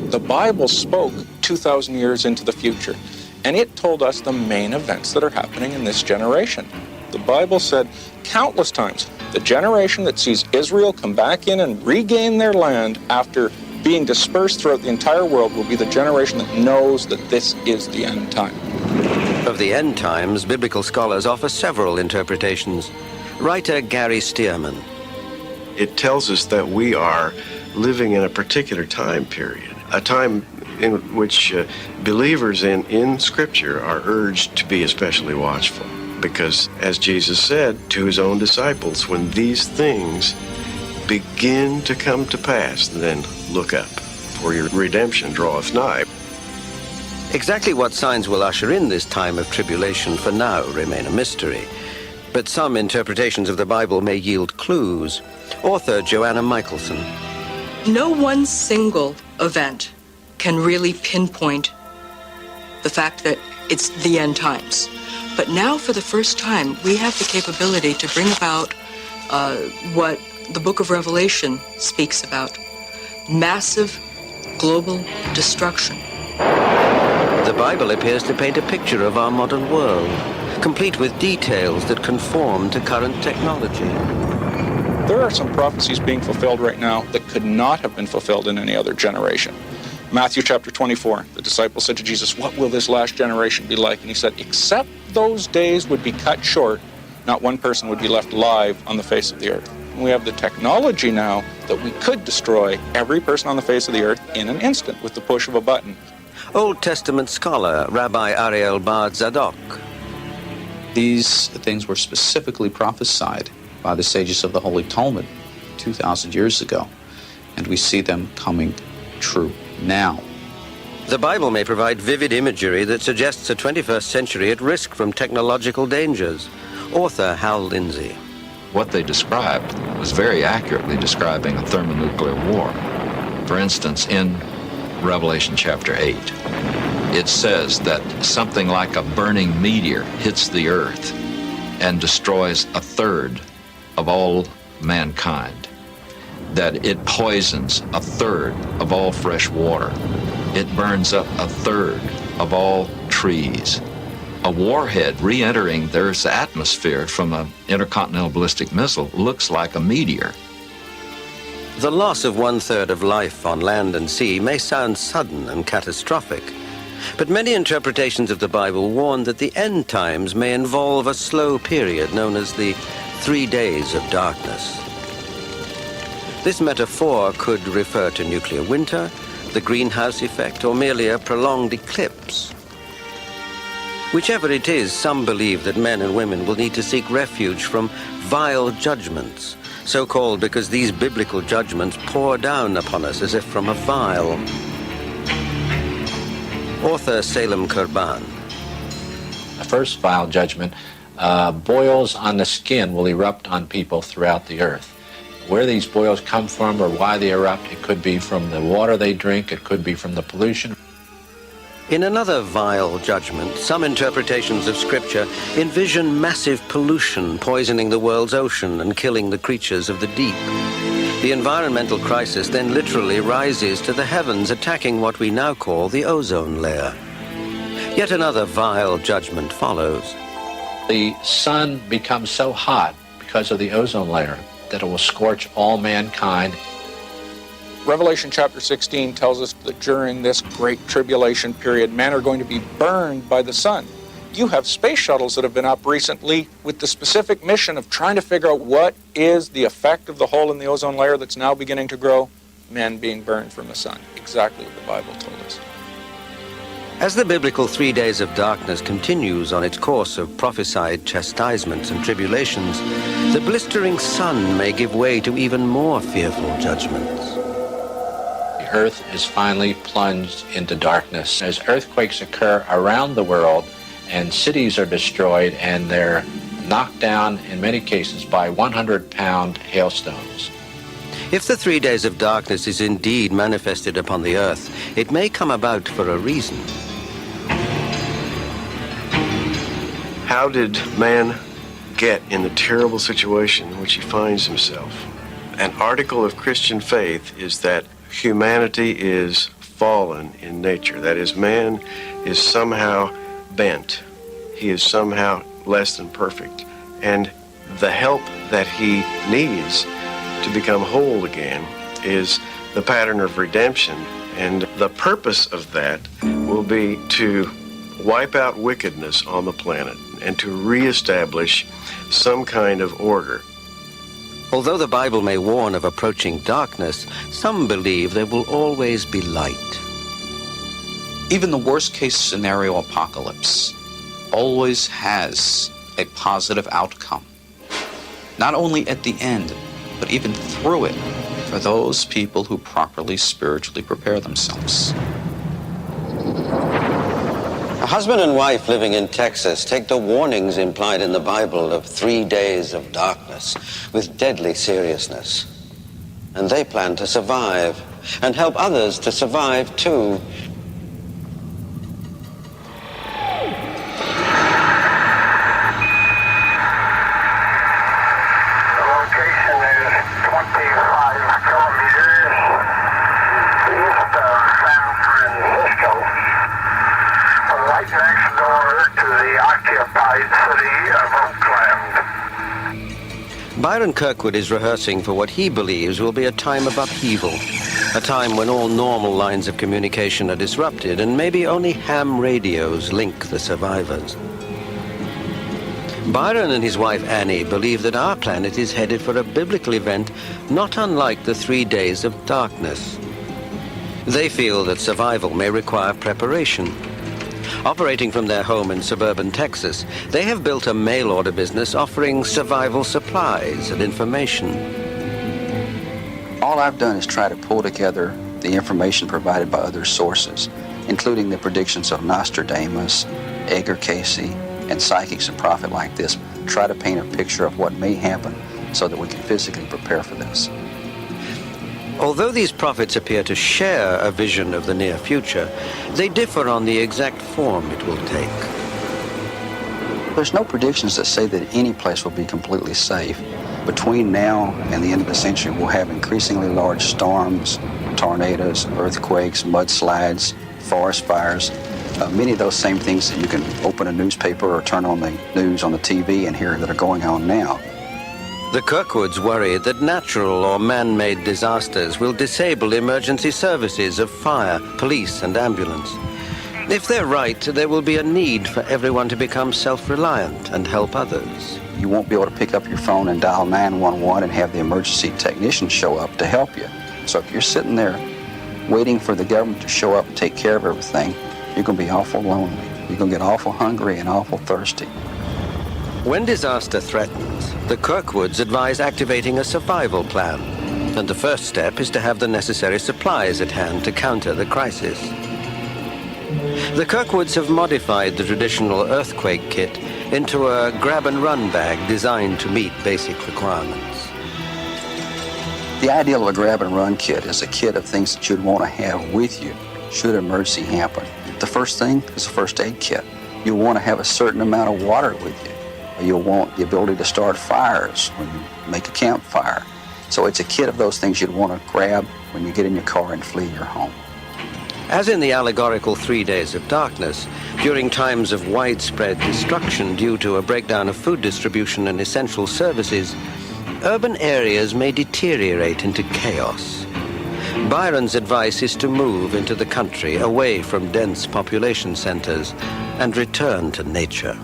The Bible spoke 2,000 years into the future, and it told us the main events that are happening in this generation. The Bible said countless times, the generation that sees Israel come back in and regain their land after being dispersed throughout the entire world will be the generation that knows that this is the end time. Of the end times, biblical scholars offer several interpretations. Writer Gary Stearman. It tells us that we are living in a particular time period, a time in which believers in Scripture are urged to be especially watchful. Because, as Jesus said to his own disciples, when these things begin to come to pass, then look up, for your redemption draweth nigh. Exactly what signs will usher in this time of tribulation for now remain a mystery. But some interpretations of the Bible may yield clues. Author Joanna Michelson. No one single event can really pinpoint the fact that it's the end times. But now, for the first time, we have the capability to bring about what the book of Revelation speaks about. Massive global destruction. The Bible appears to paint a picture of our modern world, complete with details that conform to current technology. There are some prophecies being fulfilled right now that could not have been fulfilled in any other generation. Matthew chapter 24, the disciples said to Jesus, "What will this last generation be like?" And he said, "Except those days would be cut short, not one person would be left alive on the face of the earth." And we have the technology now that we could destroy every person on the face of the earth in an instant with the push of a button. Old Testament scholar Rabbi Ariel Bar Zadok. These things were specifically prophesied by the sages of the Holy Talmud 2,000 years ago, and we see them coming true now. The Bible may provide vivid imagery that suggests a 21st century at risk from technological dangers. Author Hal Lindsey. What they described was very accurately describing a thermonuclear war. For instance, in Revelation chapter 8, it says that something like a burning meteor hits the earth and destroys a third of all mankind, that it poisons a third of all fresh water, it burns up a third of all trees. A warhead re-entering the Earth's atmosphere from an intercontinental ballistic missile looks like a meteor. The loss of 1/3 of life on land and sea may sound sudden and catastrophic, but many interpretations of the Bible warn that the end times may involve a slow period known as the 3 days of darkness. This metaphor could refer to nuclear winter, the greenhouse effect, or merely a prolonged eclipse. Whichever it is, some believe that men and women will need to seek refuge from vile judgments, so called because these biblical judgments pour down upon us as if from a vial. Author Salem Kurban. The first vile judgment, boils on the skin will erupt on people throughout the earth. Where these boils come from or why they erupt, it could be from the water they drink, it could be from the pollution. In another vile judgment, some interpretations of Scripture envision massive pollution poisoning the world's ocean and killing the creatures of the deep. The environmental crisis then literally rises to the heavens, attacking what we now call the ozone layer. Yet another vile judgment follows. The sun becomes so hot because of the ozone layer that it will scorch all mankind. Revelation chapter 16 tells us that during this great tribulation period, men are going to be burned by the sun. You have space shuttles that have been up recently with the specific mission of trying to figure out what is the effect of the hole in the ozone layer that's now beginning to grow. Men being burned from the sun. Exactly what the Bible told us. As the biblical 3 days of darkness continues on its course of prophesied chastisements and tribulations, the blistering sun may give way to even more fearful judgments. The earth is finally plunged into darkness as earthquakes occur around the world and cities are destroyed and they're knocked down in many cases by 100-pound hailstones. If the 3 days of darkness is indeed manifested upon the earth, it may come about for a reason. How did man get in the terrible situation in which he finds himself? An article of Christian faith is that humanity is fallen in nature. That is, man is somehow bent. He is somehow less than perfect. And the help that he needs to become whole again is the pattern of redemption. And the purpose of that will be to wipe out wickedness on the planet and to reestablish some kind of order. Although the Bible may warn of approaching darkness, some believe there will always be light. Even the worst-case scenario apocalypse always has a positive outcome. Not only at the end, but even through it, for those people who properly spiritually prepare themselves. A husband and wife living in Texas take the warnings implied in the Bible of 3 days of darkness with deadly seriousness. And they plan to survive and help others to survive too. Location is 25 kilometers east of occupied city of Oakland. Byron Kirkwood is rehearsing for what he believes will be a time of upheaval, a time when all normal lines of communication are disrupted and maybe only ham radios link the survivors. Byron and his wife Annie believe that our planet is headed for a biblical event not unlike the 3 days of darkness. They feel that survival may require preparation. Operating from their home in suburban Texas, they have built a mail-order business offering survival supplies and information. All I've done is try to pull together the information provided by other sources, including the predictions of Nostradamus, Edgar Cayce, and psychics and prophet like this, try to paint a picture of what may happen so that we can physically prepare for this. Although these prophets appear to share a vision of the near future, they differ on the exact form it will take. There's no predictions that say that any place will be completely safe. Between now and the end of the century, we'll have increasingly large storms, tornadoes, earthquakes, mudslides, forest fires, many of those same things that you can open a newspaper or turn on the news on the TV and hear that are going on now. The Kirkwoods worry that natural or man-made disasters will disable emergency services of fire, police, and ambulance. If they're right, there will be a need for everyone to become self-reliant and help others. You won't be able to pick up your phone and dial 911 and have the emergency technician show up to help you. So if you're sitting there waiting for the government to show up and take care of everything, you're going to be awful lonely. You're going to get awful hungry and awful thirsty. When disaster threatens, the Kirkwoods advise activating a survival plan, and the first step is to have the necessary supplies at hand to counter the crisis. The Kirkwoods have modified the traditional earthquake kit into a grab-and-run bag designed to meet basic requirements. The ideal of a grab-and-run kit is a kit of things that you'd want to have with you should an emergency happen. The first thing is a first aid kit. You'll want to have a certain amount of water with you. You'll want the ability to start fires when you make a campfire. So it's a kit of those things you'd want to grab when you get in your car and flee your home. As in the allegorical 3 days of darkness, during times of widespread destruction due to a breakdown of food distribution and essential services, urban areas may deteriorate into chaos. Byron's advice is to move into the country away from dense population centers and return to nature.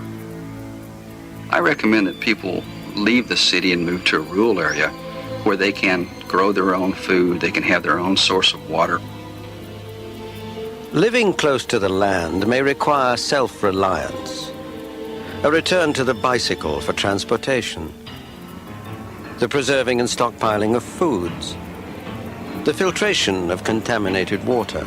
I recommend that people leave the city and move to a rural area where they can grow their own food, they can have their own source of water. Living close to the land may require self-reliance, a return to the bicycle for transportation, the preserving and stockpiling of foods, the filtration of contaminated water.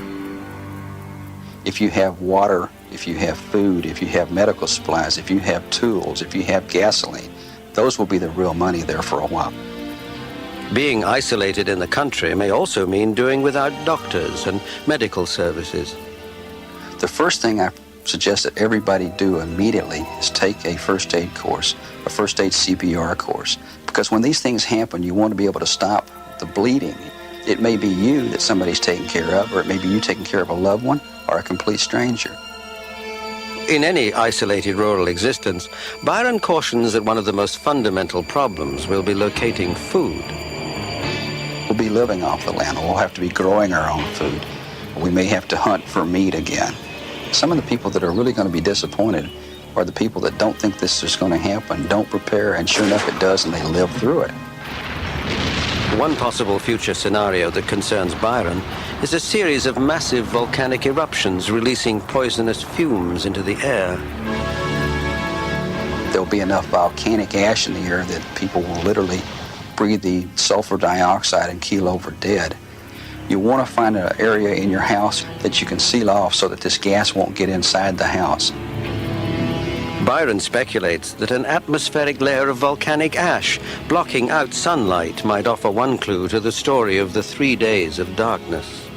If you have water, if you have food, if you have medical supplies, if you have tools, if you have gasoline, those will be the real money there for a while. Being isolated in the country may also mean doing without doctors and medical services. The first thing I suggest that everybody do immediately is take a first aid course, a first aid CPR course. Because when these things happen, you want to be able to stop the bleeding. It may be you that somebody's taking care of, or it may be you taking care of a loved one or a complete stranger. In any isolated rural existence, Byron cautions that one of the most fundamental problems will be locating food. We'll be living off the land. We'll have to be growing our own food. We may have to hunt for meat again. Some of the people that are really going to be disappointed are the people that don't think this is going to happen, don't prepare, and sure enough it does, and they live through it. One possible future scenario that concerns Byron is a series of massive volcanic eruptions releasing poisonous fumes into the air. There'll be enough volcanic ash in the air that people will literally breathe the sulfur dioxide and keel over dead. You want to find an area in your house that you can seal off so that this gas won't get inside the house. Byron speculates that an atmospheric layer of volcanic ash blocking out sunlight might offer one clue to the story of the 3 days of darkness.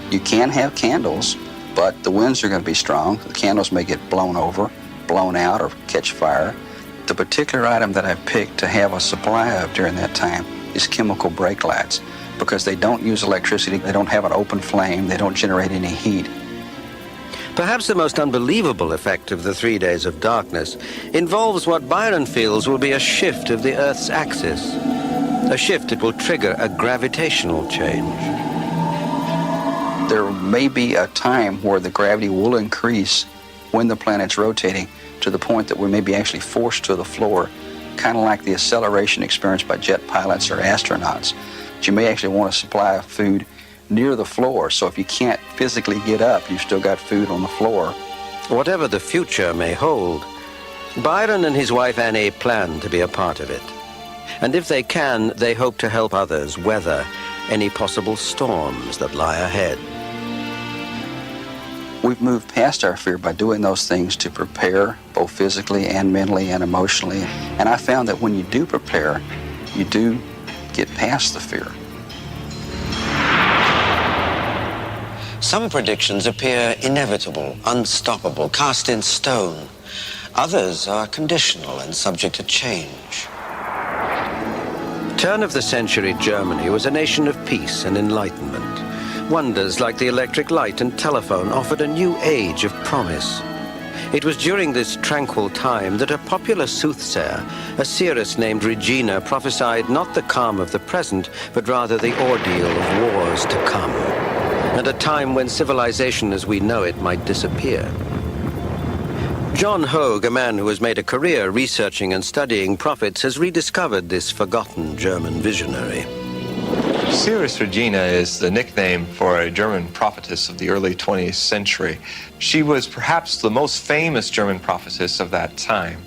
You can have candles, but the winds are going to be strong. The candles may get blown over, blown out, or catch fire. The particular item that I've picked to have a supply of during that time is chemical brake lights, because they don't use electricity, they don't have an open flame, they don't generate any heat. Perhaps the most unbelievable effect of the 3 days of darkness involves what Byron feels will be a shift of the Earth's axis, a shift that will trigger a gravitational change. There may be a time where the gravity will increase when the planet's rotating to the point that we may be actually forced to the floor, kind of like the acceleration experienced by jet pilots or astronauts. But you may actually want to supply food near the floor, so if you can't physically get up, you've still got food on the floor. Whatever the future may hold, Byron and his wife Annie plan to be a part of it. And if they can, they hope to help others weather any possible storms that lie ahead. We've moved past our fear by doing those things to prepare, both physically and mentally and emotionally. And I found that when you do prepare, you do get past the fear. Some predictions appear inevitable, unstoppable, cast in stone. Others are conditional and subject to change. Turn of the century Germany was a nation of peace and enlightenment. Wonders like the electric light and telephone offered a new age of promise. It was during this tranquil time that a popular soothsayer, a seeress named Regina, prophesied not the calm of the present, but rather the ordeal of wars to come, and a time when civilization as we know it might disappear. John Hogue, a man who has made a career researching and studying prophets, has rediscovered this forgotten German visionary. Seeress Regina is the nickname for a German prophetess of the early 20th century. She was perhaps the most famous German prophetess of that time.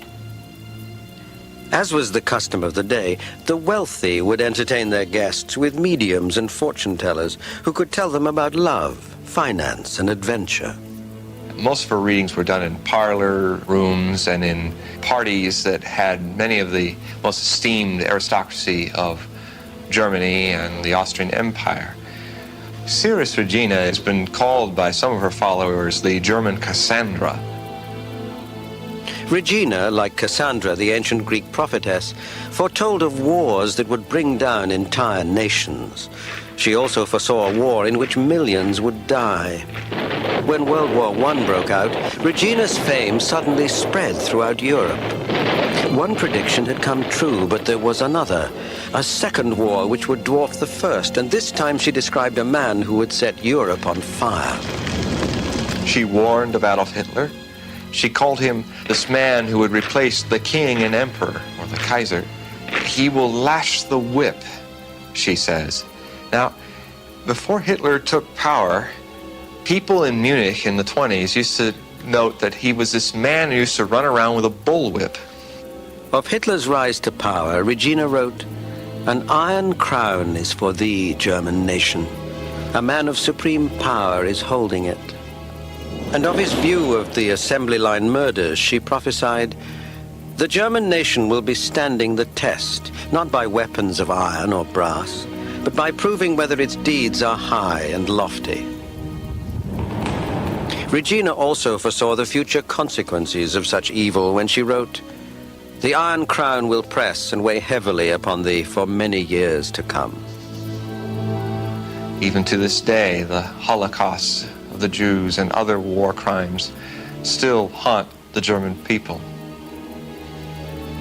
As was the custom of the day, the wealthy would entertain their guests with mediums and fortune-tellers who could tell them about love, finance, and adventure. Most of her readings were done in parlor rooms and in parties that had many of the most esteemed aristocracy of Germany and the Austrian Empire. Seeress Regina has been called by some of her followers the German Cassandra. Regina, like Cassandra, the ancient Greek prophetess, foretold of wars that would bring down entire nations. She also foresaw a war in which millions would die. When World War I broke out, Regina's fame suddenly spread throughout Europe. One prediction had come true, but there was another, a second war which would dwarf the first, and this time she described a man who would set Europe on fire. She warned of Adolf Hitler. She called him this man who would replace the king and emperor, or the Kaiser. He will lash the whip, she says. Now, before Hitler took power, people in Munich in the 20s used to note that he was this man who used to run around with a bullwhip. Of Hitler's rise to power, Regina wrote, "An iron crown is for thee, German nation. A man of supreme power is holding it." And of his view of the assembly line murders, she prophesied, "The German nation will be standing the test, not by weapons of iron or brass, but by proving whether its deeds are high and lofty." Regina also foresaw the future consequences of such evil when she wrote, "The iron crown will press and weigh heavily upon thee for many years to come." Even to this day, the Holocaust of the Jews and other war crimes still haunt the German people.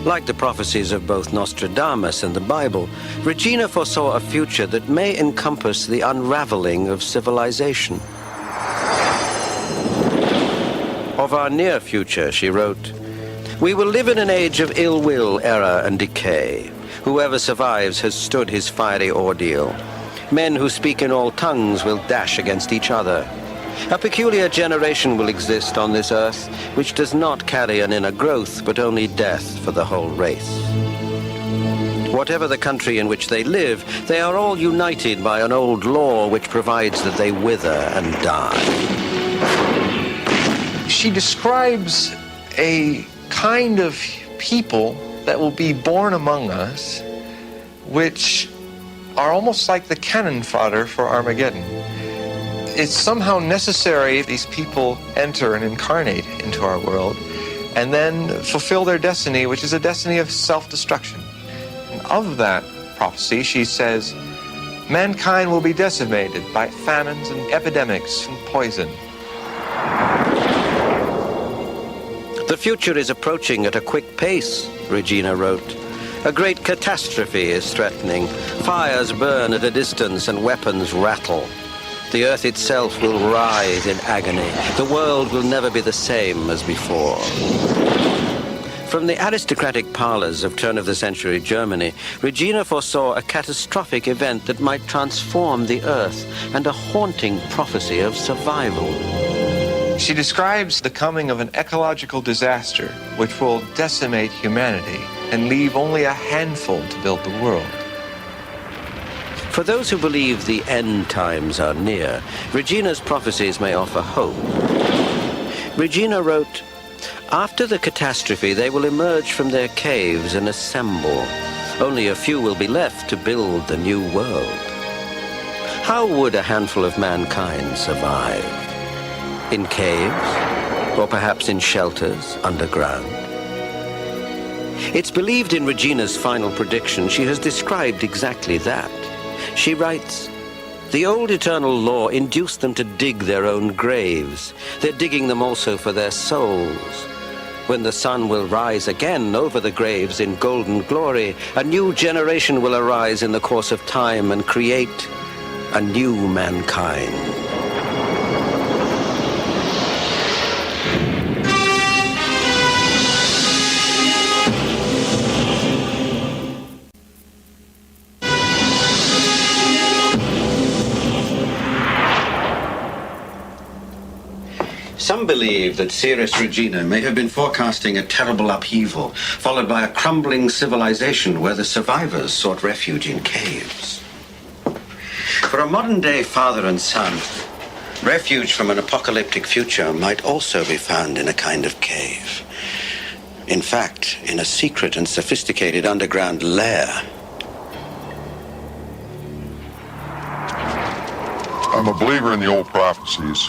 Like the prophecies of both Nostradamus and the Bible, Regina foresaw a future that may encompass the unraveling of civilization. Of our near future, she wrote, "We will live in an age of ill will, error, and decay. Whoever survives has stood his fiery ordeal. Men who speak in all tongues will dash against each other. A peculiar generation will exist on this earth, which does not carry an inner growth, but only death for the whole race. Whatever the country in which they live, they are all united by an old law which provides that they wither and die." She describes a kind of people that will be born among us, which are almost like the cannon fodder for Armageddon. It's somehow necessary these people enter and incarnate into our world and then fulfill their destiny, which is a destiny of self-destruction. And of that prophecy, she says, mankind will be decimated by famines and epidemics and poison. The future is approaching at a quick pace, Regina wrote. A great catastrophe is threatening. Fires burn at a distance and weapons rattle. The earth itself will writhe in agony. The world will never be the same as before. From the aristocratic parlors of turn-of-the-century Germany, Regina foresaw a catastrophic event that might transform the earth and a haunting prophecy of survival. She describes the coming of an ecological disaster which will decimate humanity and leave only a handful to build the world. For those who believe the end times are near, Regina's prophecies may offer hope. Regina wrote, "After the catastrophe, they will emerge from their caves and assemble. Only a few will be left to build the new world." How would a handful of mankind survive? In caves? Or perhaps in shelters underground? It's believed in Regina's final prediction she has described exactly that. She writes, "The old eternal law induced them to dig their own graves. They're digging them also for their souls. When the sun will rise again over the graves in golden glory, a new generation will arise in the course of time and create a new mankind." Some believe that Ceres Regina may have been forecasting a terrible upheaval, followed by a crumbling civilization where the survivors sought refuge in caves. For a modern-day father and son, refuge from an apocalyptic future might also be found in a kind of cave. In fact, in a secret and sophisticated underground lair. I'm a believer in the old prophecies.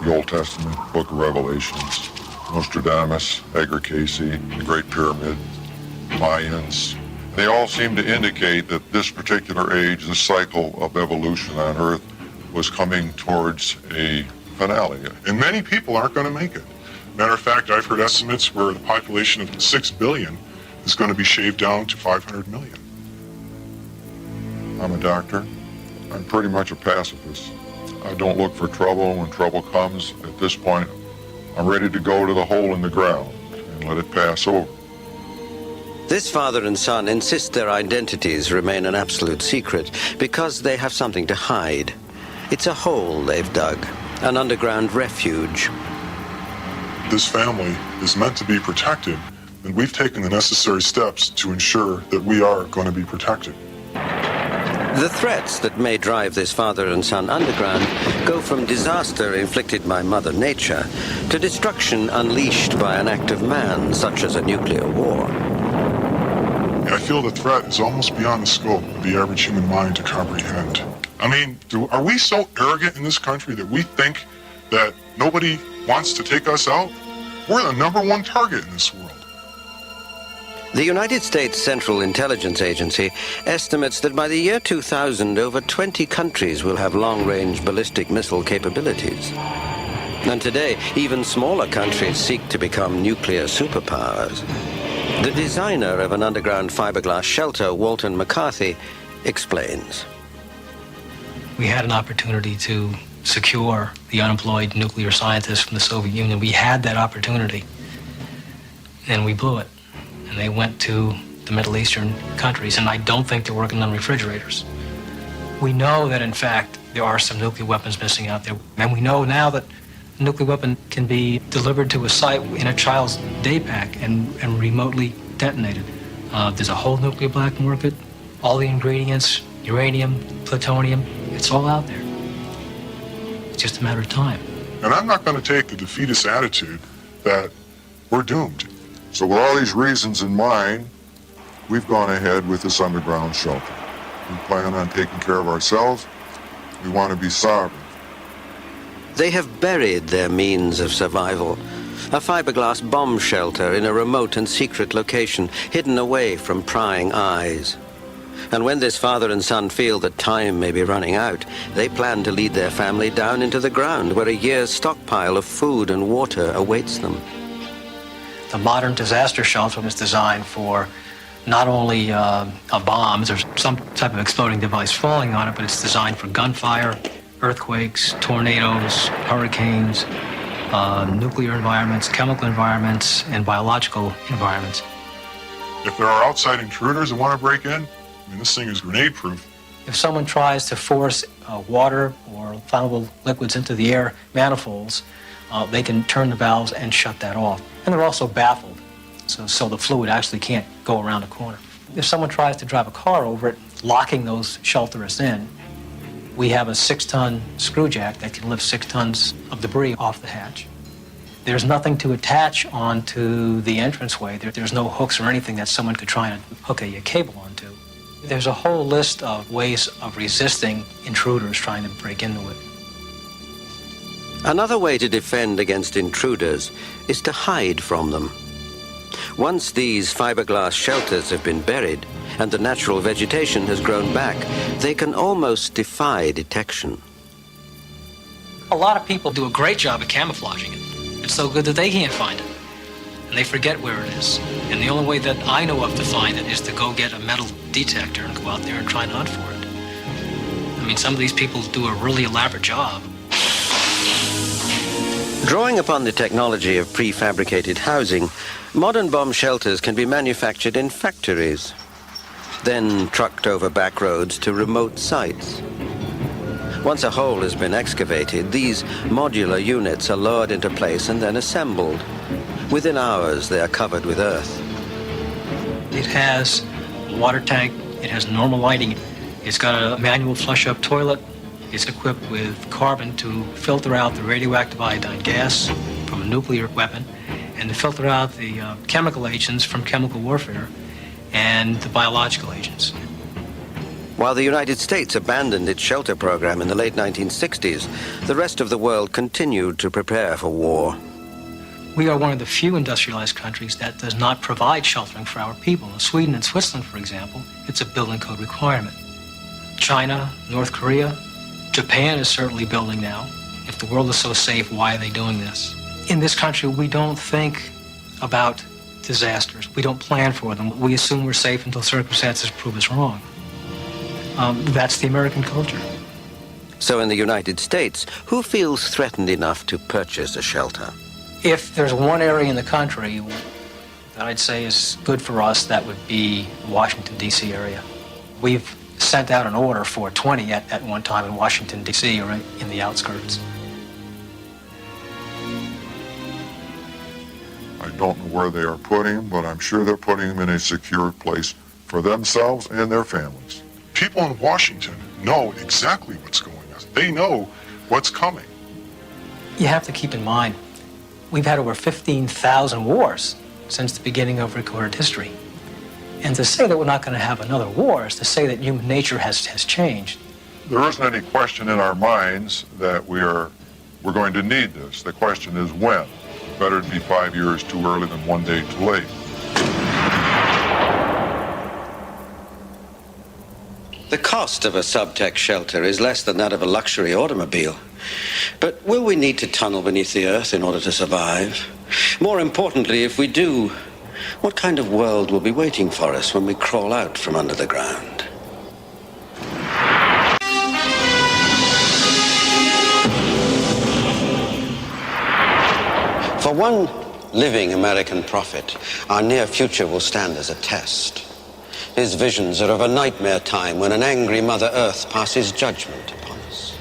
The Old Testament, Book of Revelations, Nostradamus, Edgar Cayce, the Great Pyramid, Mayans. They all seem to indicate that this particular age, the cycle of evolution on Earth, was coming towards a finale. And many people aren't going to make it. Matter of fact, I've heard estimates where the population of 6 billion is going to be shaved down to 500 million. I'm a doctor. I'm pretty much a pacifist. I don't look for trouble when trouble comes. At this point, I'm ready to go to the hole in the ground and let it pass over. This father and son insist their identities remain an absolute secret because they have something to hide. It's a hole they've dug, an underground refuge. This family is meant to be protected, and we've taken the necessary steps to ensure that we are going to be protected. The threats that may drive this father and son underground go from disaster inflicted by Mother Nature to destruction unleashed by an act of man, such as a nuclear war. I feel the threat is almost beyond the scope of the average human mind to comprehend. I mean, are we so arrogant in this country that we think that nobody wants to take us out? We're the #1 target in this world. The United States Central Intelligence Agency estimates that by the year 2000, over 20 countries will have long-range ballistic missile capabilities. And today, even smaller countries seek to become nuclear superpowers. The designer of an underground fiberglass shelter, Walton McCarthy, explains. We had an opportunity to secure the unemployed nuclear scientists from the Soviet Union. We had that opportunity, and we blew it. And they went to the Middle Eastern countries, and I don't think they're working on refrigerators. We know that, in fact, there are some nuclear weapons missing out there. And we know now that a nuclear weapon can be delivered to a site in a child's day pack and remotely detonated. There's a whole nuclear black market, all the ingredients, uranium, plutonium, it's all out there. It's just a matter of time. And I'm not going to take the defeatist attitude that we're doomed. So with all these reasons in mind, we've gone ahead with this underground shelter. We plan on taking care of ourselves. We want to be sovereign. They have buried their means of survival. A fiberglass bomb shelter in a remote and secret location, hidden away from prying eyes. And when this father and son feel that time may be running out, they plan to lead their family down into the ground where a year's stockpile of food and water awaits them. The modern disaster shelter is designed for not only bombs or some type of exploding device falling on it, but it's designed for gunfire, earthquakes, tornadoes, hurricanes, nuclear environments, chemical environments, and biological environments. If there are outside intruders that want to break in, I mean, this thing is grenade-proof. If someone tries to force water or flammable liquids into the air manifolds, they can turn the valves and shut that off. And they're also baffled, so the fluid actually can't go around the corner. If someone tries to drive a car over it, locking those shelters in, we have a 6-ton screw jack that can lift 6 tons of debris off the hatch. There's nothing to attach onto the entranceway. There's no hooks or anything that someone could try and hook a cable onto. There's a whole list of ways of resisting intruders trying to break into it. Another way to defend against intruders is to hide from them. Once these fiberglass shelters have been buried and the natural vegetation has grown back, they can almost defy detection. A lot of people do a great job of camouflaging it. It's so good that they can't find it. And they forget where it is. And the only way that I know of to find it is to go get a metal detector and go out there and try and hunt for it. I mean, some of these people do a really elaborate job. Drawing upon the technology of prefabricated housing, modern bomb shelters can be manufactured in factories, then trucked over back roads to remote sites. Once a hole has been excavated, these modular units are lowered into place and then assembled. Within hours, they are covered with earth. It has a water tank, it has normal lighting, it's got a manual flush-up toilet, it's equipped with carbon to filter out the radioactive iodine gas from a nuclear weapon and to filter out the chemical agents from chemical warfare and the biological agents. While the United States abandoned its shelter program in the late 1960s, the rest of the world continued to prepare for war. We are one of the few industrialized countries that does not provide sheltering for our people. In Sweden and Switzerland, for example, it's a building code requirement. China, North Korea, Japan is certainly building now. If the world is so safe, why are they doing this? In this country, we don't think about disasters. We don't plan for them. We assume we're safe until circumstances prove us wrong. That's the American culture. So in the United States, who feels threatened enough to purchase a shelter? If there's one area in the country that I'd say is good for us, that would be the Washington, D.C. area. We've sent out an order for 20 at one time in Washington, D.C., or in the outskirts. I don't know where they are putting them, but I'm sure they're putting them in a secure place for themselves and their families. People in Washington know exactly what's going on. They know what's coming. You have to keep in mind, we've had over 15,000 wars since the beginning of recorded history. And to say that we're not going to have another war is to say that human nature has changed. There isn't any question in our minds that we're going to need this. The question is when. Better to be 5 years too early than 1 day too late. The cost of a subtech shelter is less than that of a luxury automobile. But will we need to tunnel beneath the earth in order to survive? More importantly, if we do, what kind of world will be waiting for us when we crawl out from under the ground? For one living American prophet, our near future will stand as a test. His visions are of a nightmare time when an angry Mother Earth passes judgment upon us.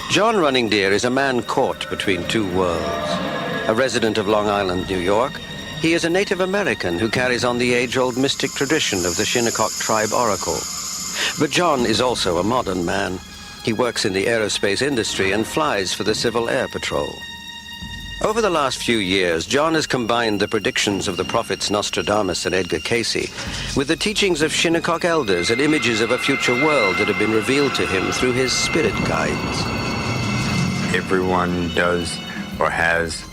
John Running Deer is a man caught between two worlds. A resident of Long Island, New York, he is a Native American who carries on the age-old mystic tradition of the Shinnecock tribe oracle. But John is also a modern man. He works in the aerospace industry and flies for the Civil Air Patrol. Over the last few years, John has combined the predictions of the prophets Nostradamus and Edgar Cayce with the teachings of Shinnecock elders and images of a future world that have been revealed to him through his spirit guides. Everyone does or has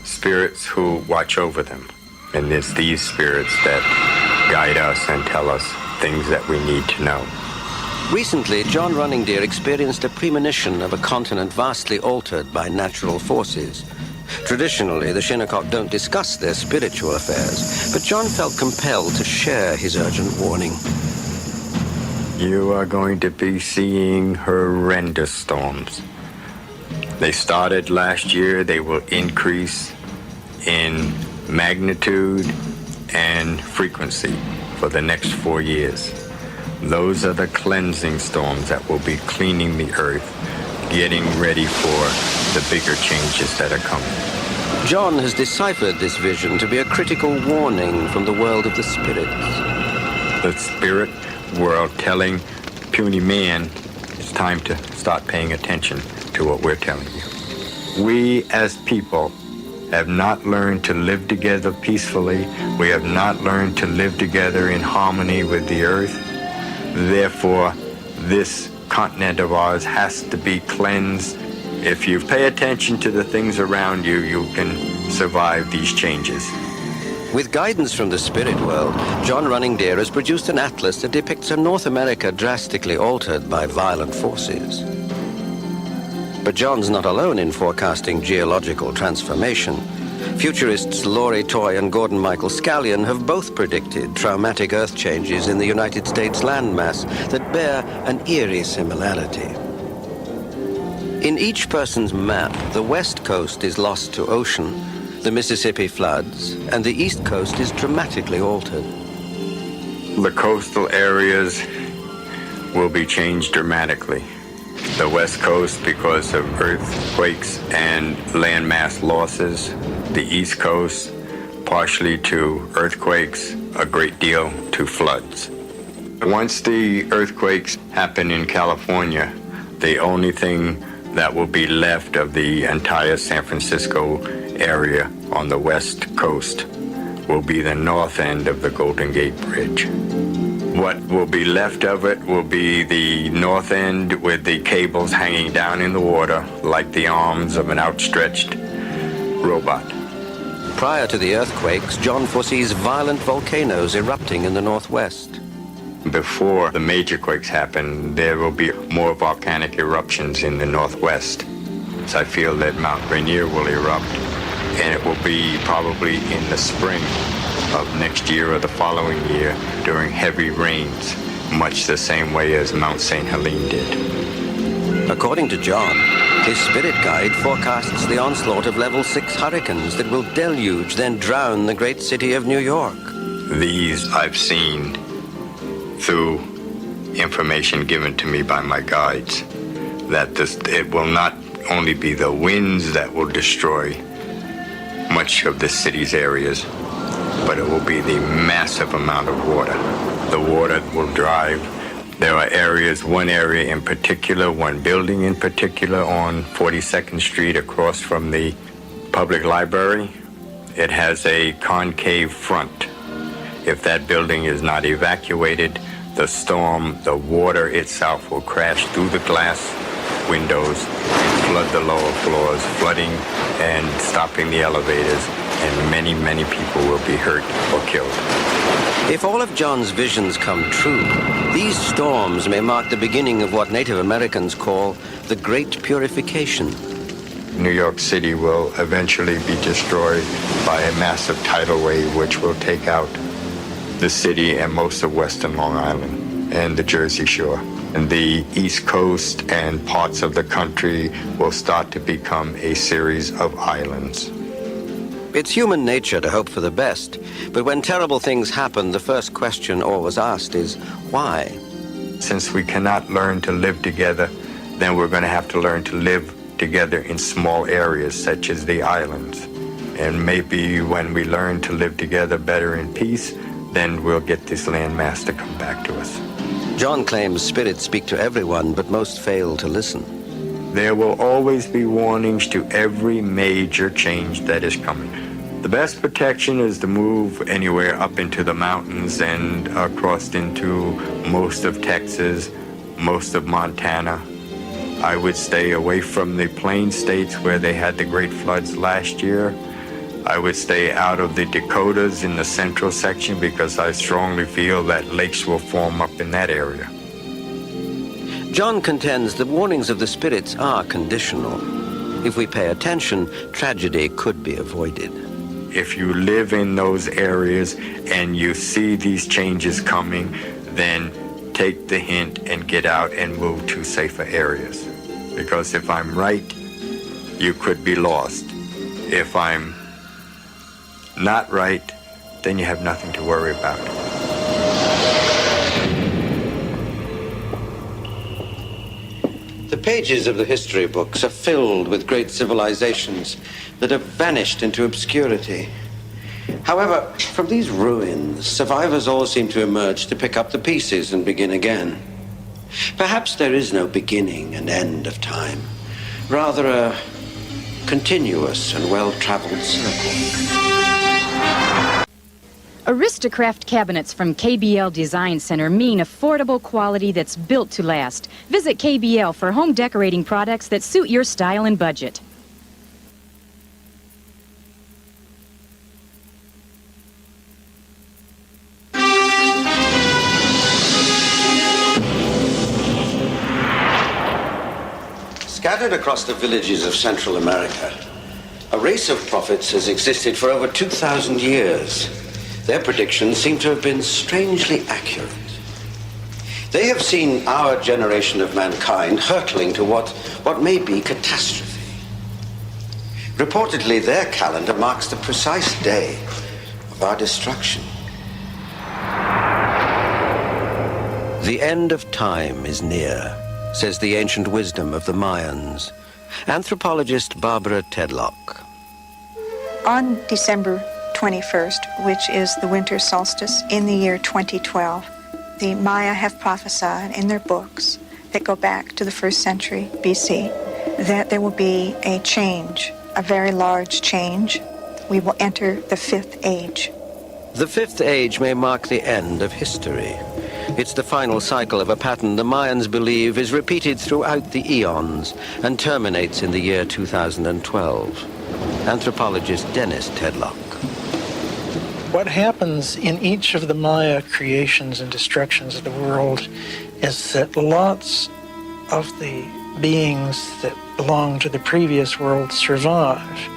spirits who watch over them. And it's these spirits that guide us and tell us things that we need to know. Recently, John Running Deer experienced a premonition of a continent vastly altered by natural forces. Traditionally, the Shinnecock don't discuss their spiritual affairs, but John felt compelled to share his urgent warning. You are going to be seeing horrendous storms. They started last year. They will increase in magnitude and frequency for the next 4 years. Those are the cleansing storms that will be cleaning the earth, getting ready for the bigger changes that are coming. John has deciphered this vision to be a critical warning from the world of the spirits. The spirit world telling puny man it's time to start paying attention to what we're telling you. We as people have not learned to live together peacefully. We have not learned to live together in harmony with the earth. Therefore, this continent of ours has to be cleansed. If you pay attention to the things around you, you can survive these changes. With guidance from the spirit world, John Running Deer has produced an atlas that depicts a North America drastically altered by violent forces. But John's not alone in forecasting geological transformation. Futurists Laurie Toy and Gordon Michael Scallion have both predicted traumatic earth changes in the United States landmass that bear an eerie similarity. In each person's map, the west coast is lost to ocean, the Mississippi floods, and the east coast is dramatically altered. The coastal areas will be changed dramatically. The west coast because of earthquakes and landmass losses. The east coast partially to earthquakes, a great deal to floods. Once the earthquakes happen in California, the only thing that will be left of the entire San Francisco area on the west coast will be the north end of the Golden Gate Bridge. What will be left of it will be the north end with the cables hanging down in the water like the arms of an outstretched robot. Prior to the earthquakes, John foresees violent volcanoes erupting in the northwest. Before the major quakes happen, there will be more volcanic eruptions in the northwest. So I feel that Mount Rainier will erupt, and it will be probably in the spring of next year or the following year during heavy rains, much the same way as Mount St. Helene did. According to John, his spirit guide forecasts the onslaught of level 6 hurricanes that will deluge, then drown the great city of New York. These I've seen through information given to me by my guides, that it will not only be the winds that will destroy much of the city's areas, but it will be the massive amount of water. The water will drive. There are areas, one area in particular, one building in particular on 42nd Street across from the public library. It has a concave front. If that building is not evacuated, the storm, the water itself will crash through the glass windows and flood the lower floors, flooding and stopping the elevators, and many, many people will be hurt or killed. If all of John's visions come true, these storms may mark the beginning of what Native Americans call the Great Purification. New York City will eventually be destroyed by a massive tidal wave which will take out the city and most of western Long Island and the Jersey Shore. And the East Coast and parts of the country will start to become a series of islands. It's human nature to hope for the best, but when terrible things happen, the first question always asked is, why? Since we cannot learn to live together, then we're going to have to learn to live together in small areas such as the islands. And maybe when we learn to live together better in peace, then we'll get this landmass to come back to us. John claims spirits speak to everyone, but most fail to listen. There will always be warnings to every major change that is coming. The best protection is to move anywhere up into the mountains and across into most of Texas, most of Montana. I would stay away from the plain states where they had the great floods last year. I would stay out of the Dakotas in the central section because I strongly feel that lakes will form up in that area. John contends the warnings of the spirits are conditional. If we pay attention, tragedy could be avoided. If you live in those areas and you see these changes coming, then take the hint and get out and move to safer areas. Because if I'm right, you could be lost. If I'm not right, then you have nothing to worry about. The pages of the history books are filled with great civilizations that have vanished into obscurity. However, from these ruins, survivors all seem to emerge to pick up the pieces and begin again. Perhaps there is no beginning and end of time, rather a continuous and well-traveled circle. Aristocraft cabinets from KBL Design Center mean affordable quality that's built to last. Visit KBL for home decorating products that suit your style and budget. Scattered across the villages of Central America, a race of prophets has existed for over 2,000 years. Their predictions seem to have been strangely accurate. They have seen our generation of mankind hurtling to what may be catastrophe. Reportedly, their calendar marks the precise day of our destruction. The end of time is near, says the ancient wisdom of the Mayans. Anthropologist Barbara Tedlock. On December 21st, which is the winter solstice in the year 2012, the Maya have prophesied in their books that go back to the 1st century BC that there will be a change, a very large change. We will enter the 5th age. The 5th age may mark the end of history. It's the final cycle of a pattern the Mayans believe is repeated throughout the eons and terminates in the year 2012. Anthropologist Dennis Tedlock. What happens in each of the Maya creations and destructions of the world is that lots of the beings that belong to the previous world survive.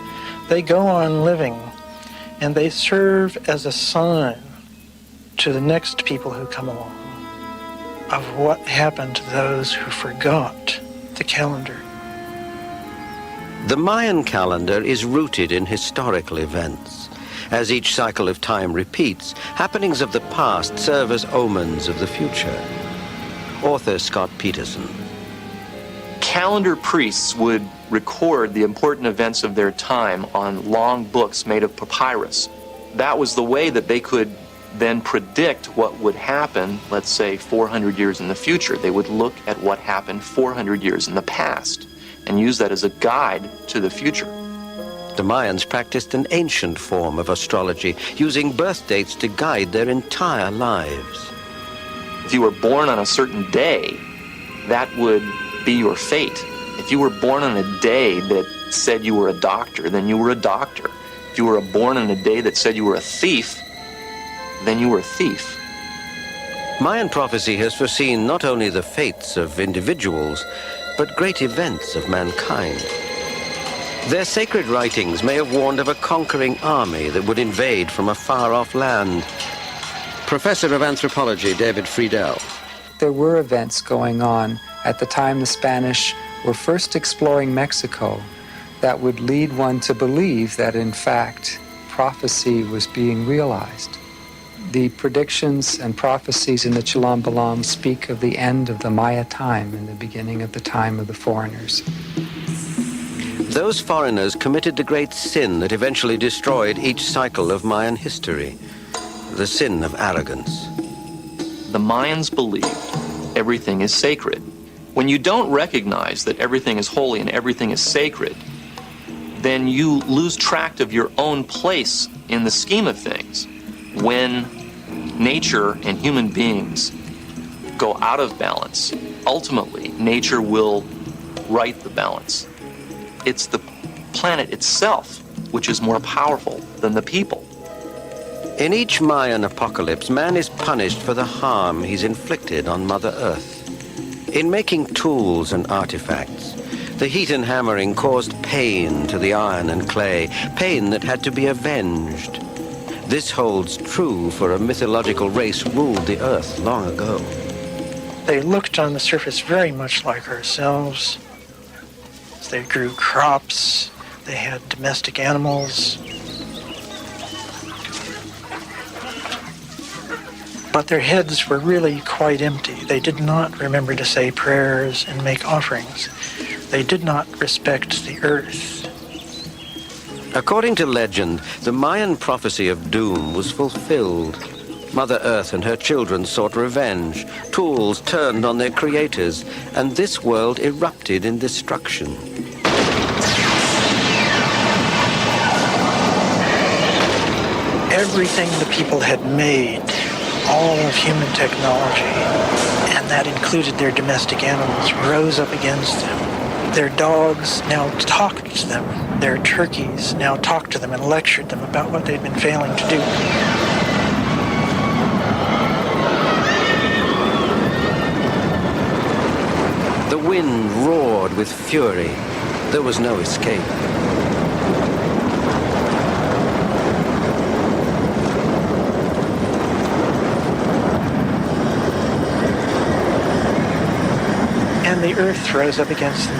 They go on living, and they serve as a sign to the next people who come along of what happened to those who forgot the calendar. The Mayan calendar is rooted in historical events. As each cycle of time repeats, happenings of the past serve as omens of the future. Author Scott Peterson. Calendar priests would record the important events of their time on long books made of papyrus. That was the way that they could then predict what would happen, let's say 400 years in the future. They would look at what happened 400 years in the past and use that as a guide to the future. The Mayans practiced an ancient form of astrology, using birth dates to guide their entire lives. If you were born on a certain day, that would be your fate. If you were born on a day that said you were a doctor, then you were a doctor. If you were born on a day that said you were a thief, then you were a thief. Mayan prophecy has foreseen not only the fates of individuals, but great events of mankind. Their sacred writings may have warned of a conquering army that would invade from a far-off land. Professor of Anthropology David Friedel. There were events going on at the time the Spanish were first exploring Mexico that would lead one to believe that, in fact, prophecy was being realized. The predictions and prophecies in the Chilam Balam speak of the end of the Maya time and the beginning of the time of the foreigners. Those foreigners committed the great sin that eventually destroyed each cycle of Mayan history, the sin of arrogance. The Mayans believed everything is sacred. When you don't recognize that everything is holy and everything is sacred, then you lose track of your own place in the scheme of things. When nature and human beings go out of balance, ultimately nature will right the balance. It's the planet itself which is more powerful than the people. In each Mayan apocalypse, man is punished for the harm he's inflicted on Mother Earth. In making tools and artifacts, the heat and hammering caused pain to the iron and clay, pain that had to be avenged. This holds true for a mythological race ruled the earth long ago. They looked on the surface very much like ourselves. They grew crops, they had domestic animals. But their heads were really quite empty. They did not remember to say prayers and make offerings. They did not respect the earth. According to legend, the Mayan prophecy of doom was fulfilled. Mother Earth and her children sought revenge. Tools turned on their creators, and this world erupted in destruction. Everything the people had made, all of human technology, and that included their domestic animals, rose up against them. Their dogs now talked to them. Their turkeys now talked to them and lectured them about what they'd been failing to do. The wind roared with fury. There was no escape. And the earth rose up against them,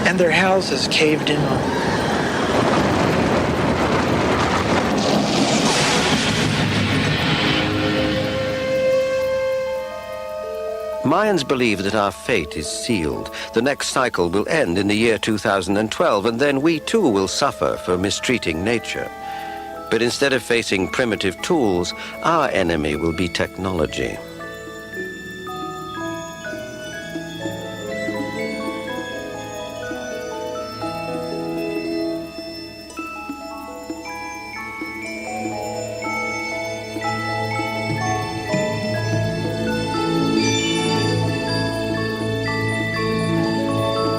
and their houses caved in on them. Mayans believe that our fate is sealed. The next cycle will end in the year 2012, and then we too will suffer for mistreating nature. But instead of facing primitive tools, our enemy will be technology.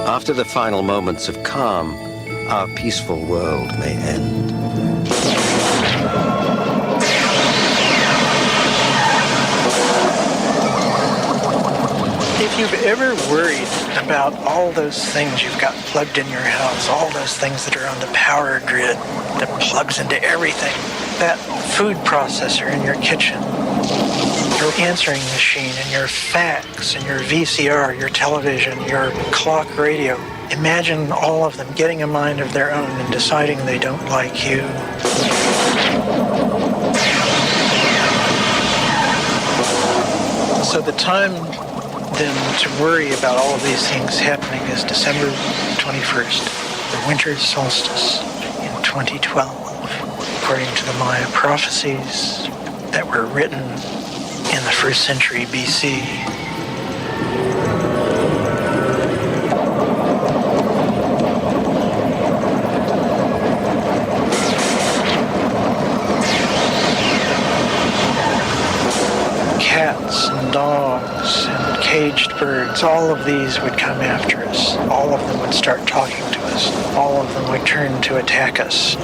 After the final moments of calm, our peaceful world may end. If you've ever worried about all those things you've got plugged in your house, all those things that are on the power grid that plugs into everything, that food processor in your kitchen, your answering machine and your fax and your VCR, your television, your clock radio. Imagine all of them getting a mind of their own and deciding they don't like you. So the time then to worry about all of these things happening is December 21st, the winter solstice in 2012, according to the Maya prophecies that were written in the 1st century BC. Cats and dogs and caged birds, all of these would come after us. All of them would start talking to us. All of them would turn to attack us.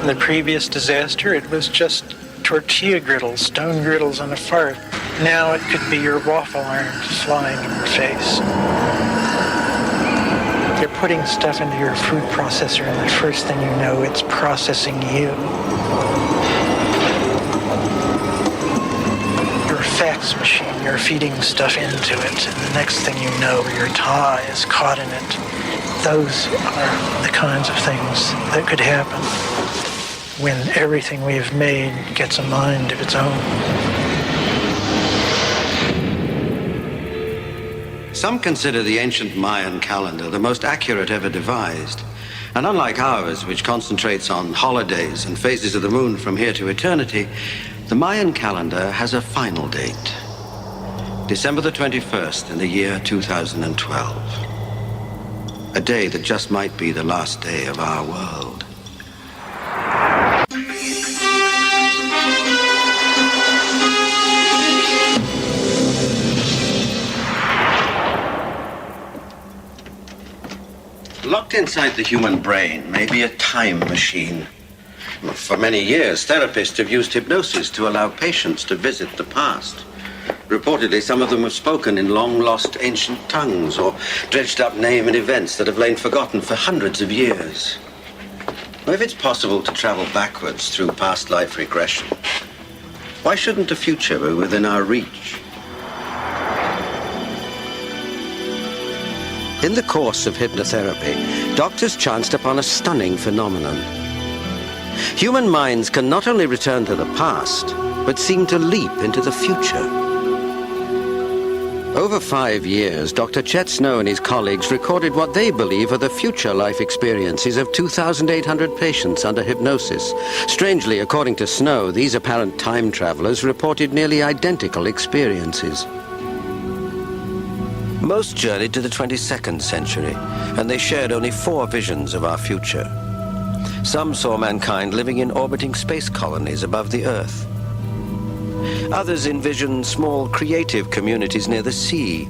In the previous disaster, it was just tortilla griddles, stone griddles on a fire. Now it could be your waffle iron flying in your face. You're putting stuff into your food processor, and the first thing you know, it's processing you. Your fax machine, you're feeding stuff into it, and the next thing you know, your tie is caught in it. Those are the kinds of things that could happen when everything we've made gets a mind of its own. Some consider the ancient Mayan calendar the most accurate ever devised. And unlike ours, which concentrates on holidays and phases of the moon from here to eternity, the Mayan calendar has a final date. December the 21st in the year 2012. A day that just might be the last day of our world. Locked inside the human brain may be a time machine. For many years, therapists have used hypnosis to allow patients to visit the past. Reportedly, some of them have spoken in long-lost ancient tongues or dredged up name and events that have lain forgotten for hundreds of years. Well, if it's possible to travel backwards through past life regression, why shouldn't the future be within our reach? In the course of hypnotherapy, doctors chanced upon a stunning phenomenon. Human minds can not only return to the past, but seem to leap into the future. Over 5 years, Dr. Chet Snow and his colleagues recorded what they believe are the future life experiences of 2,800 patients under hypnosis. Strangely, according to Snow, these apparent time travelers reported nearly identical experiences. Most journeyed to the 22nd century, and they shared only 4 visions of our future. Some saw mankind living in orbiting space colonies above the Earth. Others envisioned small creative communities near the sea,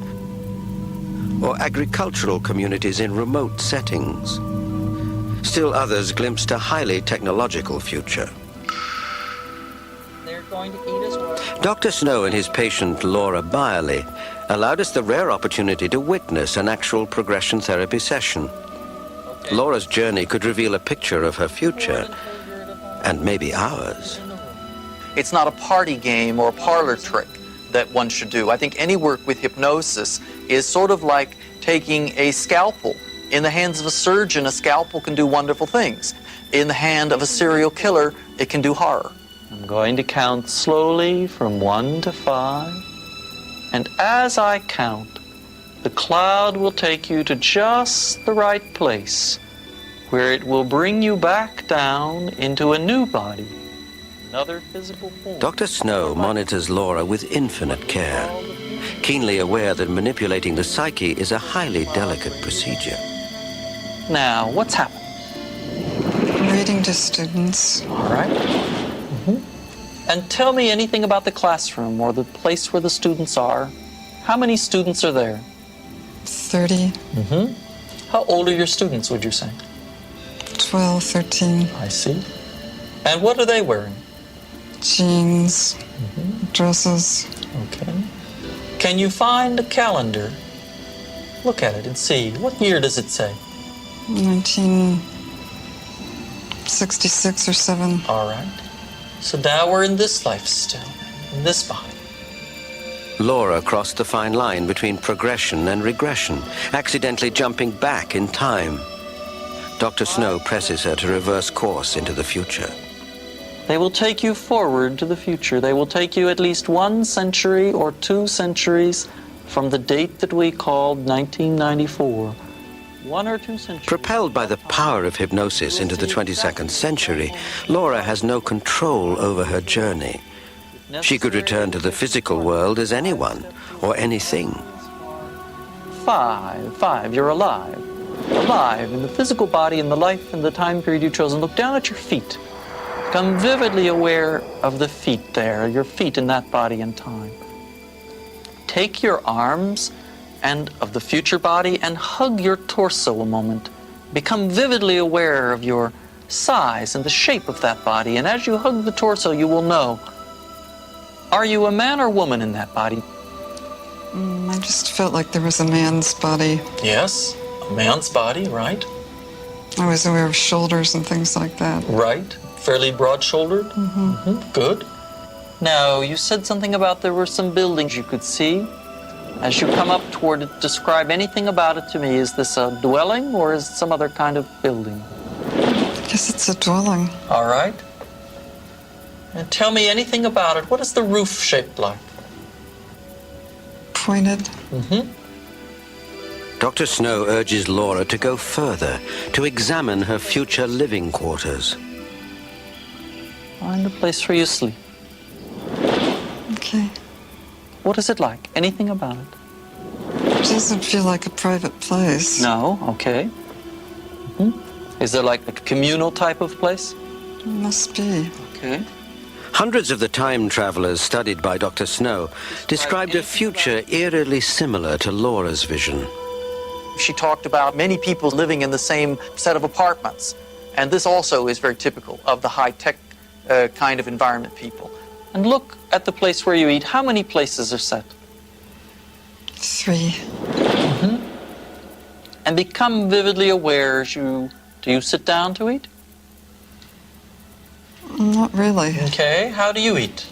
or agricultural communities in remote settings. Still others glimpsed a highly technological future. They're going to eat us well. Dr. Snow and his patient Laura Byerly allowed us the rare opportunity to witness an actual progression therapy session. Laura's journey could reveal a picture of her future, and maybe ours. It's not a party game or a parlor trick that one should do. I think any work with hypnosis is sort of like taking a scalpel. In the hands of a surgeon, a scalpel can do wonderful things. In the hand of a serial killer, it can do horror. I'm going to count slowly from 1 to 5. And as I count, the cloud will take you to just the right place, where it will bring you back down into a new body. Another physical form. Dr. Snow monitors Laura with infinite care, keenly aware that manipulating the psyche is a highly delicate procedure. Now, what's happened? Reading to students. All right. And tell me anything about the classroom or the place where the students are. How many students are there? 30. How old are your students, would you say? 12, 13. I see. And what are they wearing? Jeans, dresses. Okay. Can you find a calendar? Look at it and see. What year does it say? 1966 or 7. All right. So now we're in this life still, in this body. Laura crossed the fine line between progression and regression, accidentally jumping back in time. Dr. Snow presses her to reverse course into the future. They will take you forward to the future. They will take you at least 1 century or 2 centuries from the date that we called 1994. 1 or 2 centuries. Propelled by the power of hypnosis into the 22nd century, Laura has no control over her journey. She could return to the physical world as anyone or anything. 5. You're alive. Alive in the physical body, in the life, in the time period you've chosen. Look down at your feet. Become vividly aware of the feet there, your feet in that body and time. Take your arms and of the future body and hug your torso a moment. Become vividly aware of your size and the shape of that body. And as you hug the torso, you will know, are you a man or woman in that body? I just felt like there was a man's body. Yes, a man's body, right? I was aware of shoulders and things like that. Right. Fairly broad-shouldered? Good. Now, you said something about there were some buildings you could see. As you come up toward it, describe anything about it to me. Is this a dwelling or is it some other kind of building? I guess it's a dwelling. All right. And tell me anything about it. What is the roof shaped like? Pointed. Dr. Snow urges Laura to go further, to examine her future living quarters. Find a place for you to sleep. Okay. What is it like? Anything about it? It doesn't feel like a private place. No? Okay. Is there like a communal type of place? It must be. Okay. Hundreds of the time travelers studied by Dr. Snow described a future eerily similar to Laura's vision. She talked about many people living in the same set of apartments. And this also is very typical of the high-tech kind of environment people. And look at the place where you eat. How many places are set? 3. And become vividly aware as you... Do you sit down to eat? Not really. Okay, how do you eat?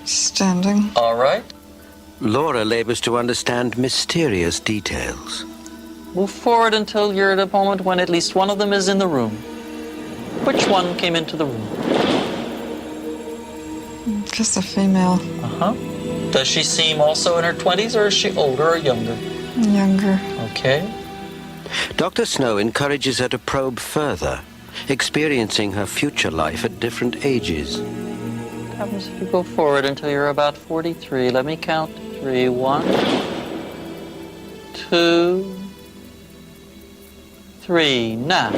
Standing. All right. Laura labors to understand mysterious details. Move forward until you're at a moment when at least one of them is in the room. Which one came into the room? Just a female. Uh-huh. Does she seem also in her 20s, or is she older or younger? Younger. Okay. Dr. Snow encourages her to probe further, experiencing her future life at different ages. What happens if you go forward until you're about 43? Let me count 3. 1, 2, 3. Now.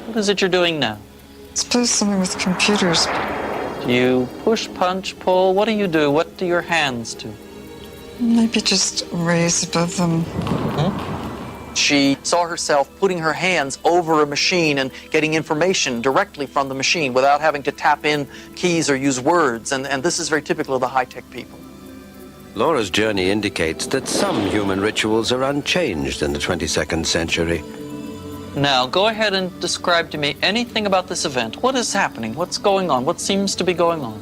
What is it you're doing now? Suppose something with computers. Do you push, punch, pull? What do you do? What do your hands do? Maybe just raise above them. She saw herself putting her hands over a machine and getting information directly from the machine without having to tap in keys or use words. And this is very typical of the high-tech people. Laura's journey indicates that some human rituals are unchanged in the 22nd century. Now, go ahead and describe to me anything about this event. What is happening? What's going on? What seems to be going on?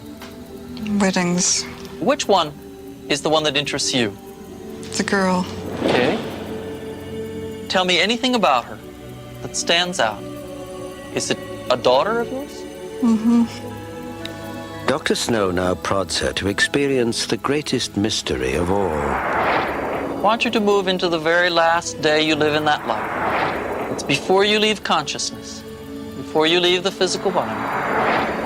Weddings. Which one is the one that interests you? The girl. Okay. Tell me anything about her that stands out. Is it a daughter of yours? Dr. Snow now prods her to experience the greatest mystery of all. I want you to move into the very last day you live in that life. It's before you leave consciousness, before you leave the physical body.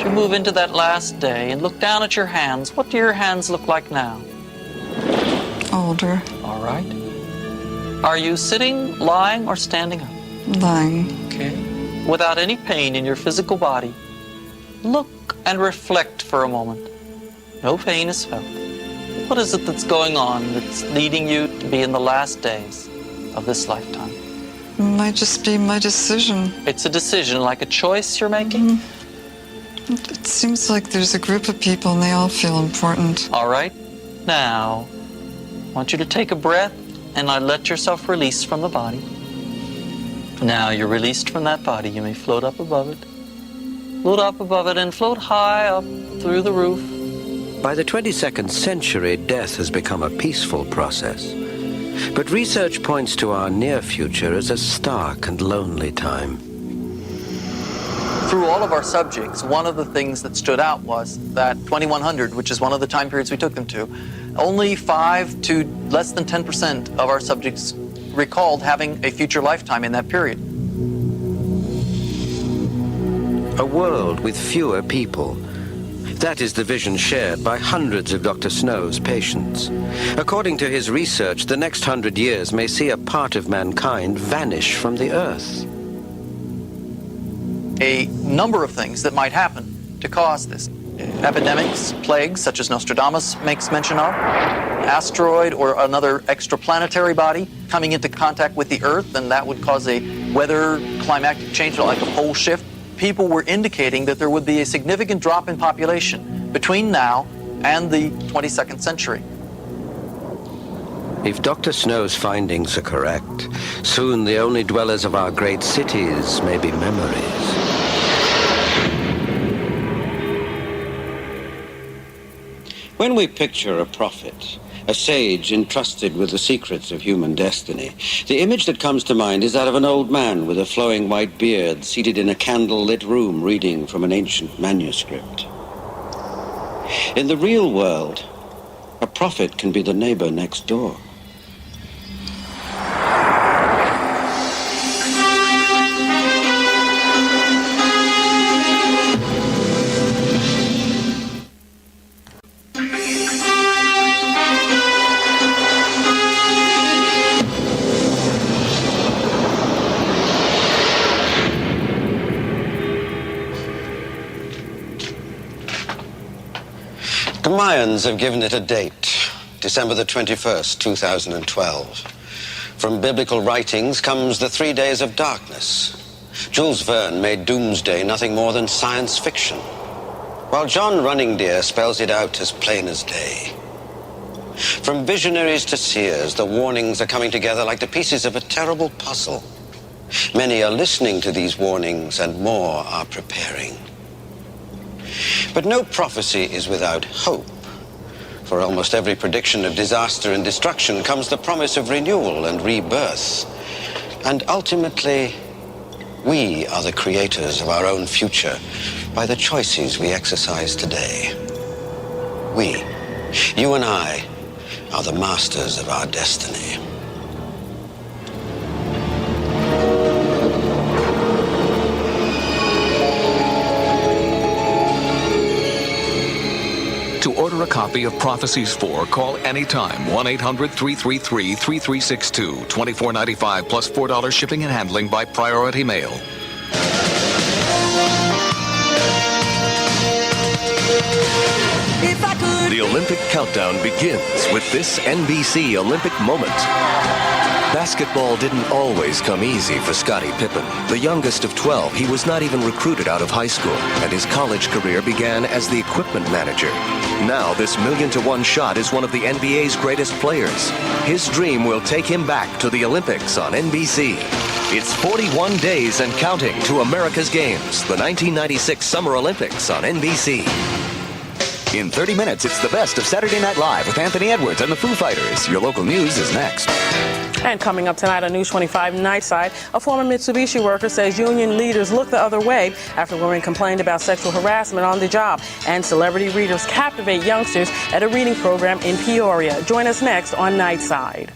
To move into that last day and look down at your hands. What do your hands look like now? Older. All right. Are you sitting, lying, or standing up? Lying. Okay. Without any pain in your physical body, look and reflect for a moment. No pain is felt. What is it that's going on that's leading you to be in the last days of this lifetime? Might just be my decision. It's a decision, like a choice you're making? It seems like there's a group of people and they all feel important. All right. Now, I want you to take a breath and let yourself release from the body. Now you're released from that body. You may float up above it. Float up above it and float high up through the roof. By the 22nd century, death has become a peaceful process. But research points to our near future as a stark and lonely time. Through all of our subjects, one of the things that stood out was that 2100, which is one of the time periods we took them to, only 5 to less than 10% of our subjects recalled having a future lifetime in that period. A world with fewer people. That is the vision shared by hundreds of Dr. Snow's patients. According to his research, the next 100 years may see a part of mankind vanish from the earth. A number of things that might happen to cause this. Epidemics, plagues, such as Nostradamus makes mention of, asteroid or another extraplanetary body coming into contact with the Earth, and that would cause a weather climatic change like a pole shift. People were indicating that there would be a significant drop in population between now and the 22nd century. If Dr. Snow's findings are correct, soon the only dwellers of our great cities may be memories. When we picture a prophet, a sage entrusted with the secrets of human destiny, the image that comes to mind is that of an old man with a flowing white beard seated in a candle-lit room reading from an ancient manuscript. In the real world, a prophet can be the neighbor next door. The Mayans have given it a date, December the 21st, 2012. From biblical writings comes the 3 days of darkness. Jules Verne made Doomsday nothing more than science fiction. while John Running Deer spells it out as plain as day. From visionaries to seers, the warnings are coming together like the pieces of a terrible puzzle. Many are listening to these warnings, and more are preparing. But no prophecy is without hope. For almost every prediction of disaster and destruction comes the promise of renewal and rebirth. And ultimately, we are the creators of our own future by the choices we exercise today. We, you and I, are the masters of our destiny. To order a copy of Prophecies 4, call anytime, 1-800-333-3362, $24.95 plus $4 shipping and handling by priority mail. The Olympic countdown begins with this NBC Olympic moment. Basketball didn't always come easy for Scottie Pippen. The youngest of 12, he was not even recruited out of high school, and his college career began as the equipment manager. Now, this 1,000,000-to-1 shot is one of the NBA's greatest players. His dream will take him back to the Olympics on NBC. It's 41 days and counting to America's Games, the 1996 Summer Olympics on NBC. In 30 minutes, it's the best of Saturday Night Live with Anthony Edwards and the Foo Fighters. Your local news is next. And coming up tonight on News 25 Nightside, a former Mitsubishi worker says union leaders look the other way after women complained about sexual harassment on the job. And celebrity readers captivate youngsters at a reading program in Peoria. Join us next on Nightside.